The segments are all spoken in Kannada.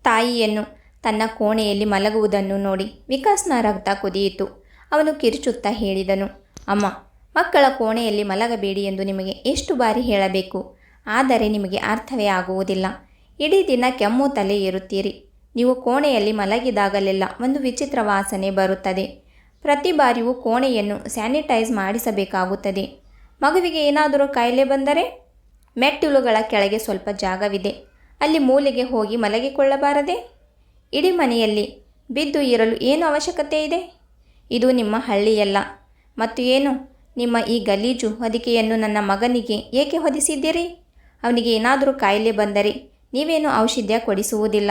ತಾಯಿಯನ್ನು ತನ್ನ ಕೋಣೆಯಲ್ಲಿ ಮಲಗುವುದನ್ನು ನೋಡಿ ವಿಕಾಸ್ನ ರಕ್ತ ಕುದಿಯಿತು. ಅವನು ಕಿರುಚುತ್ತಾ ಹೇಳಿದನು, ಅಮ್ಮ, ಮಕ್ಕಳ ಕೋಣೆಯಲ್ಲಿ ಮಲಗಬೇಡಿ ಎಂದು ನಿಮಗೆ ಎಷ್ಟು ಬಾರಿ ಹೇಳಬೇಕು? ಆದರೆ ನಿಮಗೆ ಅರ್ಥವೇ ಆಗುವುದಿಲ್ಲ. ಇಡೀ ದಿನ ಕೆಮ್ಮು ತಲೆ ಏರುತ್ತೀರಿ. ನೀವು ಕೋಣೆಯಲ್ಲಿ ಮಲಗಿದಾಗಲೆಲ್ಲ ಒಂದು ವಿಚಿತ್ರ ವಾಸನೆ ಬರುತ್ತದೆ. ಪ್ರತಿ ಬಾರಿಯೂ ಕೋಣೆಯನ್ನು ಸ್ಯಾನಿಟೈಸ್ ಮಾಡಿಸಬೇಕಾಗುತ್ತದೆ. ಮಗುವಿಗೆ ಏನಾದರೂ ಕಾಯಿಲೆ ಬಂದರೆ ಮೆಟ್ಟಿಲುಗಳ ಕೆಳಗೆ ಸ್ವಲ್ಪ ಜಾಗವಿದೆ, ಅಲ್ಲಿ ಮೂಲೆಗೆ ಹೋಗಿ ಮಲಗಿಕೊಳ್ಳಬಾರದೆ? ಇಡೀ ಮನೆಯಲ್ಲಿ ಬಿದ್ದು ಇರಲು ಏನು ಅವಶ್ಯಕತೆ ಇದೆ? ಇದು ನಿಮ್ಮ ಹಳ್ಳಿಯಲ್ಲ. ಮತ್ತು ಏನು, ನಿಮ್ಮ ಈ ಗಲೀಜು ಹೊದಿಕೆಯನ್ನು ನನ್ನ ಮಗನಿಗೆ ಏಕೆ ಹೊದಿಸಿದ್ದೀರಿ? ಅವನಿಗೆ ಏನಾದರೂ ಕಾಯಿಲೆ ಬಂದರೆ ನೀವೇನು ಔಷಧ ಕೊಡಿಸುವುದಿಲ್ಲ.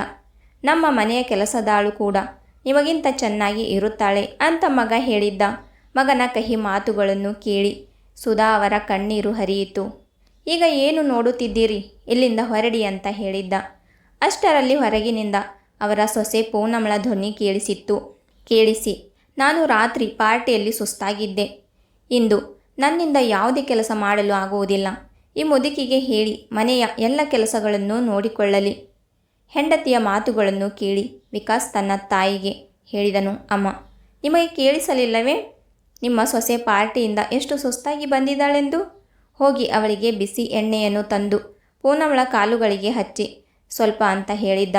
ನಮ್ಮ ಮನೆಯ ಕೆಲಸದಾಳು ಕೂಡ ನಿಮಗಿಂತ ಚೆನ್ನಾಗಿ ಇರುತ್ತಾಳೆ ಅಂತ ಮಗ ಹೇಳಿದ್ದ. ಮಗನ ಕಹಿ ಮಾತುಗಳನ್ನು ಕೇಳಿ ಸುಧಾ ಅವರ ಕಣ್ಣೀರು ಹರಿಯಿತು. ಈಗ ಏನು ನೋಡುತ್ತಿದ್ದೀರಿ, ಇಲ್ಲಿಂದ ಹೊರಡಿ ಅಂತ ಹೇಳಿದ್ದ. ಅಷ್ಟರಲ್ಲಿ ಹೊರಗಿನಿಂದ ಅವರ ಸೊಸೆ ಪೂನಂಳ ಧ್ವನಿ ಕೇಳಿಸಿ, ನಾನು ರಾತ್ರಿ ಪಾರ್ಟಿಯಲ್ಲಿ ಸುಸ್ತಾಗಿದ್ದೆ. ಇಂದು ನನ್ನಿಂದ ಯಾವುದೇ ಕೆಲಸ ಮಾಡಲು ಆಗುವುದಿಲ್ಲ. ಈ ಮುದುಕಿಗೆ ಹೇಳಿ ಮನೆಯ ಎಲ್ಲ ಕೆಲಸಗಳನ್ನು ನೋಡಿಕೊಳ್ಳಲಿ. ಹೆಂಡತಿಯ ಮಾತುಗಳನ್ನು ಕೇಳಿ ವಿಕಾಸ್ ತನ್ನ ತಾಯಿಗೆ ಹೇಳಿದನು, ಅಮ್ಮ, ನಿಮಗೆ ಕೇಳಿಸಲಿಲ್ಲವೇ? ನಿಮ್ಮ ಸೊಸೆ ಪಾರ್ಟಿಯಿಂದ ಎಷ್ಟು ಸುಸ್ತಾಗಿ ಬಂದಿದ್ದಾಳೆಂದು. ಹೋಗಿ ಅವಳಿಗೆ ಬಿಸಿ ಎಣ್ಣೆಯನ್ನು ತಂದು ಪೂನಂಳ ಕಾಲುಗಳಿಗೆ ಹಚ್ಚಿ ಸ್ವಲ್ಪ ಅಂತ ಹೇಳಿದ್ದ.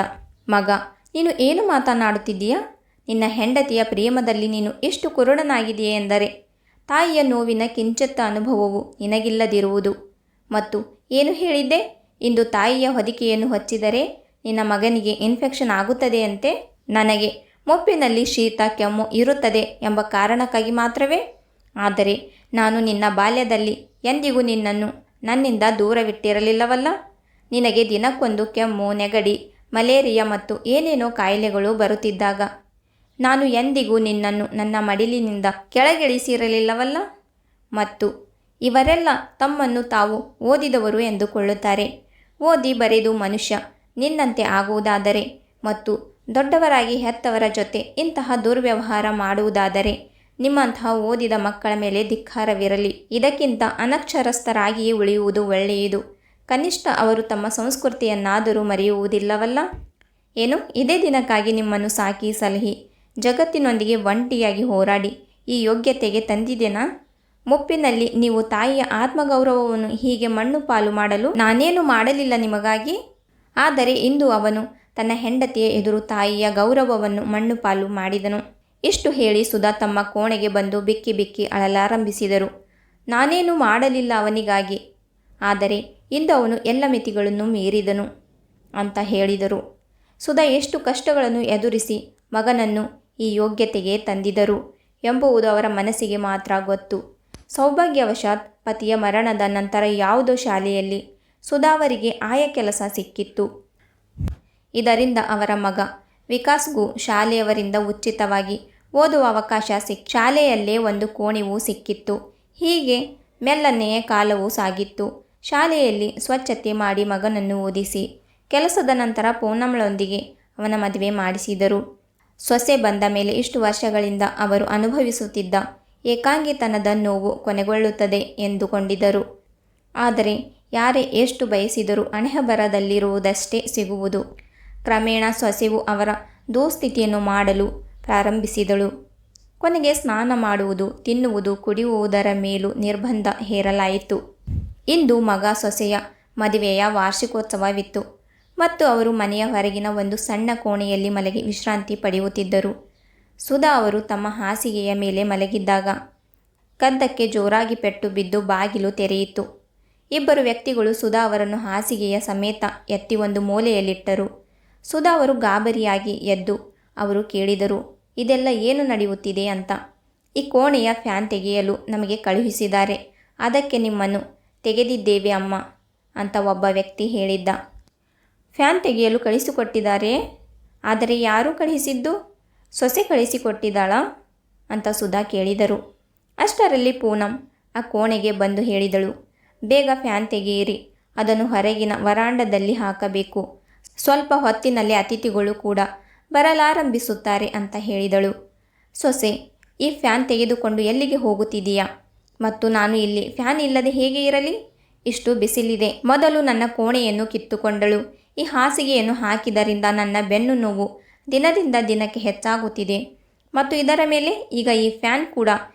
ಮಗ, ನೀನು ಏನು ಮಾತನಾಡುತ್ತಿದ್ದೀಯಾ? ನಿನ್ನ ಹೆಂಡತಿಯ ಪ್ರೇಮದಲ್ಲಿ ನೀನು ಎಷ್ಟು ಕುರುಡನಾಗಿದೆಯೇ ಎಂದರೆ ತಾಯಿಯ ನೋವಿನ ಕಿಂಚಿತ್ತ ಅನುಭವವು ನಿನಗಿಲ್ಲದಿರುವುದು. ಮತ್ತು ಏನು ಹೇಳಿದ್ದೆ? ಇಂದು ತಾಯಿಯ ಹೊದಿಕೆಯನ್ನು ಹಚ್ಚಿದರೆ ನಿನ್ನ ಮಗನಿಗೆ ಇನ್ಫೆಕ್ಷನ್ ಆಗುತ್ತದೆಯಂತೆ. ನನಗೆ ಮುಪ್ಪಿನಲ್ಲಿ ಶೀತ ಕೆಮ್ಮು ಇರುತ್ತದೆ ಎಂಬ ಕಾರಣಕ್ಕಾಗಿ ಮಾತ್ರವೇ? ಆದರೆ ನಾನು ನಿನ್ನ ಬಾಲ್ಯದಲ್ಲಿ ಎಂದಿಗೂ ನಿನ್ನನ್ನು ನನ್ನಿಂದ ದೂರವಿಟ್ಟಿರಲಿಲ್ಲವಲ್ಲ. ನಿನಗೆ ದಿನಕ್ಕೊಂದು ಕೆಮ್ಮು, ನೆಗಡಿ, ಮಲೇರಿಯಾ ಮತ್ತು ಏನೇನೋ ಕಾಯಿಲೆಗಳು ಬರುತ್ತಿದ್ದಾಗ ನಾನು ಎಂದಿಗೂ ನಿನ್ನನ್ನು ನನ್ನ ಮಡಿಲಿನಿಂದ ಕೆಳಗಿಳಿಸಿರಲಿಲ್ಲವಲ್ಲ. ಮತ್ತು ಇವರೆಲ್ಲ ತಮ್ಮನ್ನು ತಾವು ಓದಿದವರು ಎಂದುಕೊಳ್ಳುತ್ತಾರೆ. ಓದಿ ಬರೆದು ಮನುಷ್ಯ ನಿನ್ನಂತೆ ಆಗುವುದಾದರೆ ಮತ್ತು ದೊಡ್ಡವರಾಗಿ ಹೆತ್ತವರ ಜೊತೆ ಇಂತಹ ದುರ್ವ್ಯವಹಾರ ಮಾಡುವುದಾದರೆ ನಿಮ್ಮಂತಹ ಓದಿದ ಮಕ್ಕಳ ಮೇಲೆ ಧಿಕ್ಕಾರವಿರಲಿ. ಇದಕ್ಕಿಂತ ಅನಕ್ಷರಸ್ಥರಾಗಿಯೇ ಉಳಿಯುವುದು ಒಳ್ಳೆಯದು. ಕನಿಷ್ಠ ಅವರು ತಮ್ಮ ಸಂಸ್ಕೃತಿಯನ್ನಾದರೂ ಮರೆಯುವುದಿಲ್ಲವಲ್ಲ. ಏನು, ಇದೇ ದಿನಕ್ಕಾಗಿ ನಿಮ್ಮನ್ನು ಸಾಕಿ ಸಲಹಿ ಜಗತ್ತಿನೊಂದಿಗೆ ಒಂಟಿಯಾಗಿ ಹೋರಾಡಿ ಈ ಯೋಗ್ಯತೆಗೆ ತಂದಿದ್ದೇನಾ? ಮುಪ್ಪಿನಲ್ಲಿ ನೀವು ತಾಯಿಯ ಆತ್ಮಗೌರವವನ್ನು ಹೀಗೆ ಮಣ್ಣು ಪಾಲು ಮಾಡಲು ನಾನೇನು ಮಾಡಲಿಲ್ಲ ನಿಮಗಾಗಿ. ಆದರೆ ಇಂದು ಅವನು ತನ್ನ ಹೆಂಡತಿಯ ಎದುರು ತಾಯಿಯ ಗೌರವವನ್ನು ಮಣ್ಣು ಪಾಲು ಮಾಡಿದನು. ಇಷ್ಟು ಹೇಳಿ ಸುಧಾ ತಮ್ಮ ಕೋಣೆಗೆ ಬಂದು ಬಿಕ್ಕಿ ಬಿಕ್ಕಿ ಅಳಲಾರಂಭಿಸಿದರು. ನಾನೇನು ಮಾಡಲಿಲ್ಲ ಅವನಿಗಾಗಿ, ಆದರೆ ಇಂದು ಅವನು ಎಲ್ಲ ಮಿತಿಗಳನ್ನು ಮೀರಿದನು ಅಂತ ಹೇಳಿದರು. ಸುಧಾ ಎಷ್ಟು ಕಷ್ಟಗಳನ್ನು ಎದುರಿಸಿ ಮಗನನ್ನು ಈ ಯೋಗ್ಯತೆಗೆ ತಂದಿದರು ಎಂಬುದು ಅವರ ಮನಸ್ಸಿಗೆ ಮಾತ್ರ ಗೊತ್ತು. ಸೌಭಾಗ್ಯವಶಾತ್ ಪತಿಯ ಮರಣದ ನಂತರ ಯಾವುದೋ ಶಾಲೆಯಲ್ಲಿ ಸುಧಾ ಅವರಿಗೆ ಆಯಾ ಕೆಲಸ ಸಿಕ್ಕಿತ್ತು. ಇದರಿಂದ ಅವರ ಮಗ ವಿಕಾಸ್ಗೂ ಶಾಲೆಯವರಿಂದ ಉಚಿತವಾಗಿ ಓದುವ ಅವಕಾಶ ಶಾಲೆಯಲ್ಲೇ ಒಂದು ಕೋಣೆಯೂ ಸಿಕ್ಕಿತ್ತು. ಹೀಗೆ ಮೆಲ್ಲನೆಯ ಕಾಲವೂ ಸಾಗಿತ್ತು. ಶಾಲೆಯಲ್ಲಿ ಸ್ವಚ್ಛತೆ ಮಾಡಿ ಮಗನನ್ನು ಓದಿಸಿ ಕೆಲಸದ ನಂತರ ಪೂನಂಳೊಂದಿಗೆ ಅವನ ಮದುವೆ ಮಾಡಿಸಿದರು. ಸೊಸೆ ಬಂದ ಮೇಲೆ ಇಷ್ಟು ವರ್ಷಗಳಿಂದ ಅವರು ಅನುಭವಿಸುತ್ತಿದ್ದ ಏಕಾಂಗಿತನದ ನೋವು ಕೊನೆಗೊಳ್ಳುತ್ತದೆ ಎಂದುಕೊಂಡಿದ್ದರು. ಆದರೆ ಯಾರೇ ಎಷ್ಟು ಬಯಸಿದರೂ ಹಣೆಬರಹದಲ್ಲಿರುವುದಷ್ಟೇ ಸಿಗುವುದು. ಕ್ರಮೇಣ ಸೊಸೆಯು ಅವರ ದುಸ್ಥಿತಿಯನ್ನು ಮಾಡಲು ಪ್ರಾರಂಭಿಸಿದಳು. ಕೊನೆಗೆ ಸ್ನಾನ ಮಾಡುವುದು, ತಿನ್ನುವುದು, ಕುಡಿಯುವುದರ ಮೇಲೂ ನಿರ್ಬಂಧ ಹೇರಲಾಯಿತು. ಇಂದು ಮಗ ಸೊಸೆಯ ಮದುವೆಯ ವಾರ್ಷಿಕೋತ್ಸವವಿತ್ತು ಮತ್ತು ಅವರು ಮನೆಯ ಹೊರಗಿನ ಒಂದು ಸಣ್ಣ ಕೋಣೆಯಲ್ಲಿ ಮಲಗಿ ವಿಶ್ರಾಂತಿ ಪಡೆಯುತ್ತಿದ್ದರು. ಸುಧಾ ಅವರು ತಮ್ಮ ಹಾಸಿಗೆಯ ಮೇಲೆ ಮಲಗಿದ್ದಾಗ ಕದ್ದಕ್ಕೆ ಜೋರಾಗಿ ಪೆಟ್ಟು ಬಿದ್ದು ಬಾಗಿಲು ತೆರೆಯಿತು. ಇಬ್ಬರು ವ್ಯಕ್ತಿಗಳು ಸುಧಾ ಅವರನ್ನು ಹಾಸಿಗೆಯ ಸಮೇತ ಎತ್ತಿ ಒಂದು ಮೂಲೆಯಲ್ಲಿಟ್ಟರು. ಸುಧಾ ಅವರು ಗಾಬರಿಯಾಗಿ ಎದ್ದು ಅವರು ಕೇಳಿದರು, ಇದೆಲ್ಲ ಏನು ನಡೆಯುತ್ತಿದೆ ಅಂತ. ಈ ಕೋಣೆಯ ಫ್ಯಾನ್ ತೆಗೆಯಲು ನಮಗೆ ಕಳುಹಿಸಿದ್ದಾರೆ, ಅದಕ್ಕೆ ನಿಮ್ಮನ್ನು ತೆಗೆದಿದ್ದೇವೆ ಅಮ್ಮ ಅಂತ ಒಬ್ಬ ವ್ಯಕ್ತಿ ಹೇಳಿದ್ದ. ಫ್ಯಾನ್ ತೆಗೆಯಲು ಕಳಿಸಿಕೊಟ್ಟಿದ್ದಾರೆ? ಆದರೆ ಯಾರು ಕಳಿಸಿದ್ದು? ಸೊಸೆ ಕಳಿಸಿಕೊಟ್ಟಿದ್ದಾಳಾ ಅಂತ ಸುಧಾ ಕೇಳಿದರು. ಅಷ್ಟರಲ್ಲಿ ಪೂನಂ ಆ ಕೋಣೆಗೆ ಬಂದು ಹೇಳಿದಳು, ಬೇಗ ಫ್ಯಾನ್ ತೆಗೆಯಿರಿ, ಅದನ್ನು ಹೊರಗಿನ ವರಾಂಡದಲ್ಲಿ ಹಾಕಬೇಕು. ಸ್ವಲ್ಪ ಹೊತ್ತಿನಲ್ಲಿ ಅತಿಥಿಗಳು ಕೂಡ ಬರಲಾರಂಭಿಸುತ್ತಾರೆ ಅಂತ ಹೇಳಿದಳು. ಸೊಸೆ, ಈ ಫ್ಯಾನ್ ತೆಗೆದುಕೊಂಡು ಎಲ್ಲಿಗೆ ಹೋಗುತ್ತಿದ್ದೀಯಾ? ಮತ್ತು ನಾನು ಇಲ್ಲಿ ಫ್ಯಾನ್ ಇಲ್ಲದೆ ಹೇಗೆ ಇರಲಿ? ಇಷ್ಟು ಬಿಸಿಲಿದೆ. ಮೊದಲು ನನ್ನ ಕೋಣೆಯನ್ನು ಕಿತ್ತುಕೊಂಡಳು, ಈ ಹಾಸಿಗೆಯನ್ನು ಹಾಕಿದರಿಂದ ನನ್ನ ಬೆನ್ನು ನೋವು ದಿನದಿಂದ ದಿನಕ್ಕೆ ಹೆಚ್ಚಾಗುತ್ತಿದೆ ಮತ್ತು ಇದರ ಮೇಲೆ ಈಗ ಈ ಫ್ಯಾನ್ ಕೂಡ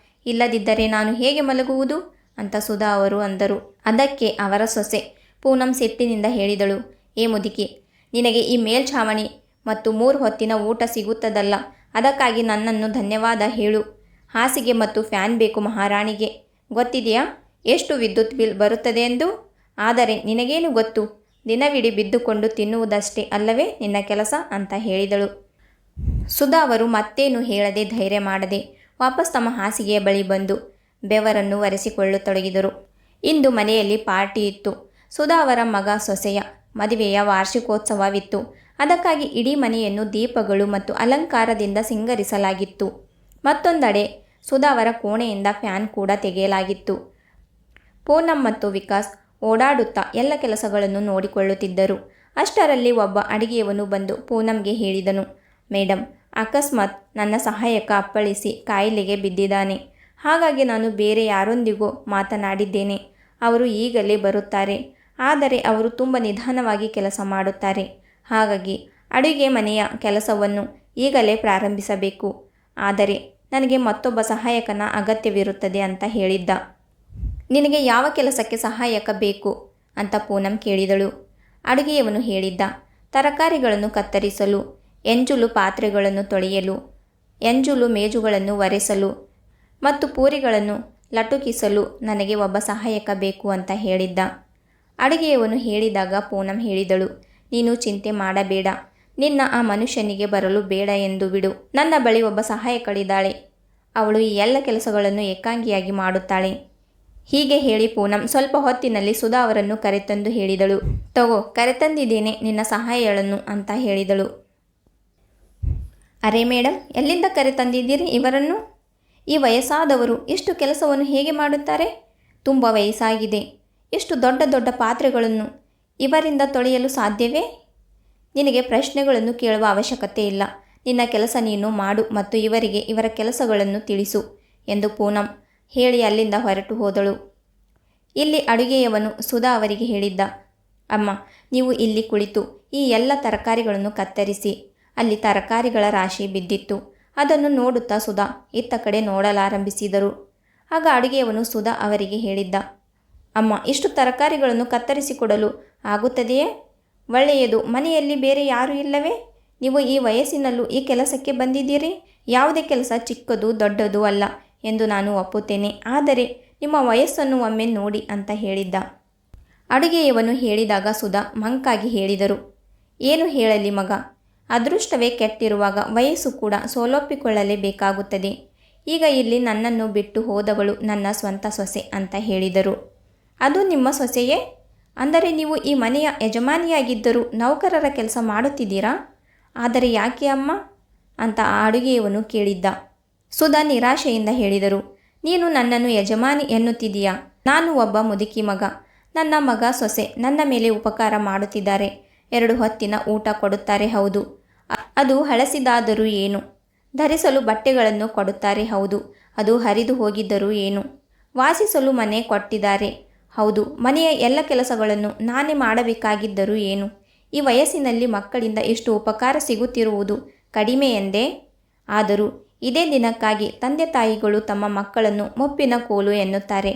ಇಲ್ಲದಿದ್ದರೆ ನಾನು ಹೇಗೆ ಮಲಗುವುದು ಅಂತ ಸುಧಾ ಅವರು ಅಂದರು. ಅದಕ್ಕೆ ಅವರ ಸೊಸೆ ಪೂನಂ ಸಿಟ್ಟಿನಿಂದ ಹೇಳಿದಳು, ಏ ಮುದುಕಿ, ನಿನಗೆ ಈ ಮೇಲ್ಛಾವಣಿ ಮತ್ತು 3 ಹೊತ್ತಿನ ಊಟ ಸಿಗುತ್ತದಲ್ಲ, ಅದಕ್ಕಾಗಿ ನನ್ನನ್ನು ಧನ್ಯವಾದ ಹೇಳು. ಹಾಸಿಗೆ ಮತ್ತು ಫ್ಯಾನ್ ಬೇಕು ಮಹಾರಾಣಿಗೆ, ಗೊತ್ತಿದೆಯಾ ಎಷ್ಟು ವಿದ್ಯುತ್ ಬಿಲ್ ಬರುತ್ತದೆ ಎಂದು? ಆದರೆ ನಿನಗೇನು ಗೊತ್ತು, ದಿನವಿಡೀ ಬಿದ್ದುಕೊಂಡು ತಿನ್ನುವುದಷ್ಟೇ ಅಲ್ಲವೇ ನಿನ್ನ ಕೆಲಸ ಅಂತ ಹೇಳಿದಳು. ಸುಧಾ ಅವರು ಮತ್ತೇನು ಹೇಳದೆ ಧೈರ್ಯ ಮಾಡದೆ ವಾಪಸ್ ತಮ್ಮ ಹಾಸಿಗೆಯ ಬಳಿ ಬಂದು ಬೆವರನ್ನು ಒರೆಸಿಕೊಳ್ಳತೊಡಗಿದರು. ಇಂದು ಮನೆಯಲ್ಲಿ ಪಾರ್ಟಿ ಇತ್ತು. ಸುಧಾ ಅವರ ಮಗ ಸೊಸೆಯ ಮದುವೆಯ ವಾರ್ಷಿಕೋತ್ಸವವಿತ್ತು. ಅದಕ್ಕಾಗಿ ಇಡೀ ಮನೆಯನ್ನು ದೀಪಗಳು ಮತ್ತು ಅಲಂಕಾರದಿಂದ ಸಿಂಗರಿಸಲಾಗಿತ್ತು. ಮತ್ತೊಂದೆಡೆ ಸುಧಾ ಅವರ ಕೋಣೆಯಿಂದ ಫ್ಯಾನ್ ಕೂಡ ತೆಗೆಯಲಾಗಿತ್ತು. ಪೂನಂ ಮತ್ತು ವಿಕಾಸ್ ಓಡಾಡುತ್ತಾ ಎಲ್ಲ ಕೆಲಸಗಳನ್ನು ನೋಡಿಕೊಳ್ಳುತ್ತಿದ್ದರು. ಅಷ್ಟರಲ್ಲಿ ಒಬ್ಬ ಅಡಿಗೆಯವನು ಬಂದು ಪೂನಂಗೆ ಹೇಳಿದನು, ಮೇಡಮ್, ಅಕಸ್ಮಾತ್ ನನ್ನ ಸಹಾಯಕ ಅಪ್ಪಳಿಸಿ ಕಾಯಿಲೆಗೆ ಬಿದ್ದಿದ್ದಾನೆ. ಹಾಗಾಗಿ ನಾನು ಬೇರೆ ಯಾರೊಂದಿಗೋ ಮಾತನಾಡಿದ್ದೇನೆ. ಅವರು ಈಗಲೇ ಬರುತ್ತಾರೆ. ಆದರೆ ಅವರು ತುಂಬ ನಿಧಾನವಾಗಿ ಕೆಲಸ ಮಾಡುತ್ತಾರೆ. ಹಾಗಾಗಿ ಅಡುಗೆ ಮನೆಯ ಕೆಲಸವನ್ನು ಈಗಲೇ ಪ್ರಾರಂಭಿಸಬೇಕು. ಆದರೆ ನನಗೆ ಮತ್ತೊಬ್ಬ ಸಹಾಯಕನ ಅಗತ್ಯವಿರುತ್ತದೆ ಅಂತ ಹೇಳಿದ್ದ. ನಿನಗೆ ಯಾವ ಕೆಲಸಕ್ಕೆ ಸಹಾಯಕ ಬೇಕು ಅಂತ ಪೂನಂ ಕೇಳಿದಳು. ಅಡುಗೆಯವನು ಹೇಳಿದ್ದ, ತರಕಾರಿಗಳನ್ನು ಕತ್ತರಿಸಲು, ಎಂಜುಲು ಪಾತ್ರೆಗಳನ್ನು ತೊಳೆಯಲು, ಎಂಜುಲು ಮೇಜುಗಳನ್ನು ಒರೆಸಲು ಮತ್ತು ಪೂರಿಗಳನ್ನು ಲಟುಕಿಸಲು ನನಗೆ ಒಬ್ಬ ಸಹಾಯಕ ಬೇಕು ಅಂತ ಹೇಳಿದ್ದ. ಅಡುಗೆಯವನು ಹೇಳಿದಾಗ ಪೂನಂ ಹೇಳಿದಳು, ನೀನು ಚಿಂತೆ ಮಾಡಬೇಡ, ನಿನ್ನ ಆ ಮನುಷ್ಯನಿಗೆ ಬರಲು ಬೇಡ ಎಂದು ಬಿಡು. ನನ್ನ ಬಳಿ ಒಬ್ಬ ಸಹಾಯಕಳಿದ್ದಾಳೆ. ಅವಳು ಈ ಎಲ್ಲ ಕೆಲಸಗಳನ್ನು ಏಕಾಂಗಿಯಾಗಿ ಮಾಡುತ್ತಾಳೆ. ಹೀಗೆ ಹೇಳಿ ಪೂನಂ ಸ್ವಲ್ಪ ಹೊತ್ತಿನಲ್ಲಿ ಸುಧಾ ಅವರನ್ನು ಕರೆತಂದು ಹೇಳಿದಳು. ತಗೋ, ಕರೆತಂದಿದ್ದೇನೆ ನಿನ್ನ ಸಹಾಯಗಳನ್ನು ಅಂತ ಹೇಳಿದಳು. ಅರೆ ಮೇಡಮ್, ಎಲ್ಲಿಂದ ಕರೆತಂದಿದ್ದೀರಿ ಇವರನ್ನು? ಈ ವಯಸ್ಸಾದವರು ಇಷ್ಟು ಕೆಲಸವನ್ನು ಹೇಗೆ ಮಾಡುತ್ತಾರೆ? ತುಂಬ ವಯಸ್ಸಾಗಿದೆ. ಇಷ್ಟು ದೊಡ್ಡ ದೊಡ್ಡ ಪಾತ್ರೆಗಳನ್ನು ಇವರಿಂದ ತೊಳೆಯಲು ಸಾಧ್ಯವೇ? ನಿನಗೆ ಪ್ರಶ್ನೆಗಳನ್ನು ಕೇಳುವ ಅವಶ್ಯಕತೆ ಇಲ್ಲ. ನಿನ್ನ ಕೆಲಸ ನೀನು ಮಾಡು ಮತ್ತು ಇವರಿಗೆ ಇವರ ಕೆಲಸಗಳನ್ನು ತಿಳಿಸು ಎಂದು ಪೂನಂ ಹೇಳಿ ಅಲ್ಲಿಂದ ಹೊರಟು ಹೋದಳು. ಇಲ್ಲಿ ಅಡುಗೆಯವನು ಸುಧಾ ಅವರಿಗೆ ಹೇಳಿದ್ದ, ಅಮ್ಮ, ನೀವು ಇಲ್ಲಿ ಕುಳಿತು ಈ ಎಲ್ಲ ತರಕಾರಿಗಳನ್ನು ಕತ್ತರಿಸಿ. ಅಲ್ಲಿ ತರಕಾರಿಗಳ ರಾಶಿ ಬಿದ್ದಿತ್ತು. ಅದನ್ನು ನೋಡುತ್ತಾ ಸುಧಾ ಇತ್ತ ಕಡೆ ನೋಡಲಾರಂಭಿಸಿದರು. ಆಗ ಅಡುಗೆಯವನು ಸುಧಾ ಅವರಿಗೆ ಹೇಳಿದ್ದ, ಅಮ್ಮ, ಇಷ್ಟು ತರಕಾರಿಗಳನ್ನು ಕತ್ತರಿಸಿಕೊಡಲು ಆಗುತ್ತದೆಯೇ? ಒಳ್ಳೆಯದು, ಮನೆಯಲ್ಲಿ ಬೇರೆ ಯಾರೂ ಇಲ್ಲವೇ? ನೀವು ಈ ವಯಸ್ಸಿನಲ್ಲೂ ಈ ಕೆಲಸಕ್ಕೆ ಬಂದಿದ್ದೀರಿ. ಯಾವುದೇ ಕೆಲಸ ಚಿಕ್ಕದು ದೊಡ್ಡದು ಅಲ್ಲ ಎಂದು ನಾನು ಒಪ್ಪುತ್ತೇನೆ. ಆದರೆ ನಿಮ್ಮ ವಯಸ್ಸನ್ನು ಒಮ್ಮೆ ನೋಡಿ ಅಂತ ಹೇಳಿದ್ದ. ಅಡುಗೆಯವನು ಹೇಳಿದಾಗ ಸುಧಾ ಮಂಕಾಗಿ ಹೇಳಿದರು, ಏನು ಹೇಳಲಿ ಮಗ, ಅದೃಷ್ಟವೇ ಕೆಟ್ಟಿರುವಾಗ ವಯಸ್ಸು ಕೂಡ ಸೋಲೊಪ್ಪಿಕೊಳ್ಳಲೇಬೇಕಾಗುತ್ತದೆ. ಈಗ ಇಲ್ಲಿ ನನ್ನನ್ನು ಬಿಟ್ಟು ಹೋದವಳು ನನ್ನ ಸ್ವಂತ ಸೊಸೆ ಅಂತ ಹೇಳಿದರು. ಅದು ನಿಮ್ಮ ಸೊಸೆಯೇ? ಅಂದರೆ ನೀವು ಈ ಮನೆಯ ಯಜಮಾನಿಯಾಗಿದ್ದರೂ ನೌಕರರ ಕೆಲಸ ಮಾಡುತ್ತಿದ್ದೀರಾ? ಆದರೆ ಯಾಕೆ ಅಮ್ಮ ಅಂತ ಆ ಅಡುಗೆಯವನು ಕೇಳಿದ್ದ. ಸುಧಾ ನಿರಾಶೆಯಿಂದ ಹೇಳಿದರು, ನೀನು ನನ್ನನ್ನು ಯಜಮಾನಿ ಎನ್ನುತ್ತಿದ್ದೀಯಾ? ನಾನು ಒಬ್ಬ ಮುದುಕಿ ಮಗ. ನನ್ನ ಮಗ ಸೊಸೆ ನನ್ನ ಮೇಲೆ ಉಪಕಾರ ಮಾಡುತ್ತಿದ್ದಾರೆ. 2 ಹೊತ್ತಿನ ಊಟ ಕೊಡುತ್ತಾರೆ, ಹೌದು. ಅದು ಹಳಸಿದಾದರೂ ಏನು? ಧರಿಸಲು ಬಟ್ಟೆಗಳನ್ನು ಕೊಡುತ್ತಾರೆ, ಹೌದು. ಅದು ಹರಿದು ಹೋಗಿದ್ದರೂ ಏನು? ವಾಸಿಸಲು ಮನೆ ಕೊಟ್ಟಿದ್ದಾರೆ, ಹೌದು. ಮನೆಯ ಎಲ್ಲ ಕೆಲಸಗಳನ್ನು ನಾನೇ ಮಾಡಬೇಕಾಗಿದ್ದರೂ ಏನು? ಈ ವಯಸ್ಸಿನಲ್ಲಿ ಮಕ್ಕಳಿಂದ ಇಷ್ಟು ಉಪಕಾರ ಸಿಗುತ್ತಿರುವುದು ಕಡಿಮೆ ಎಂದೇ? ಆದರೂ ಇದೇ ದಿನಕ್ಕಾಗಿ ತಂದೆ ತಾಯಿಗಳು ತಮ್ಮ ಮಕ್ಕಳನ್ನು ಮುಪ್ಪಿನ ಕೋಲು ಎನ್ನುತ್ತಾರೆ.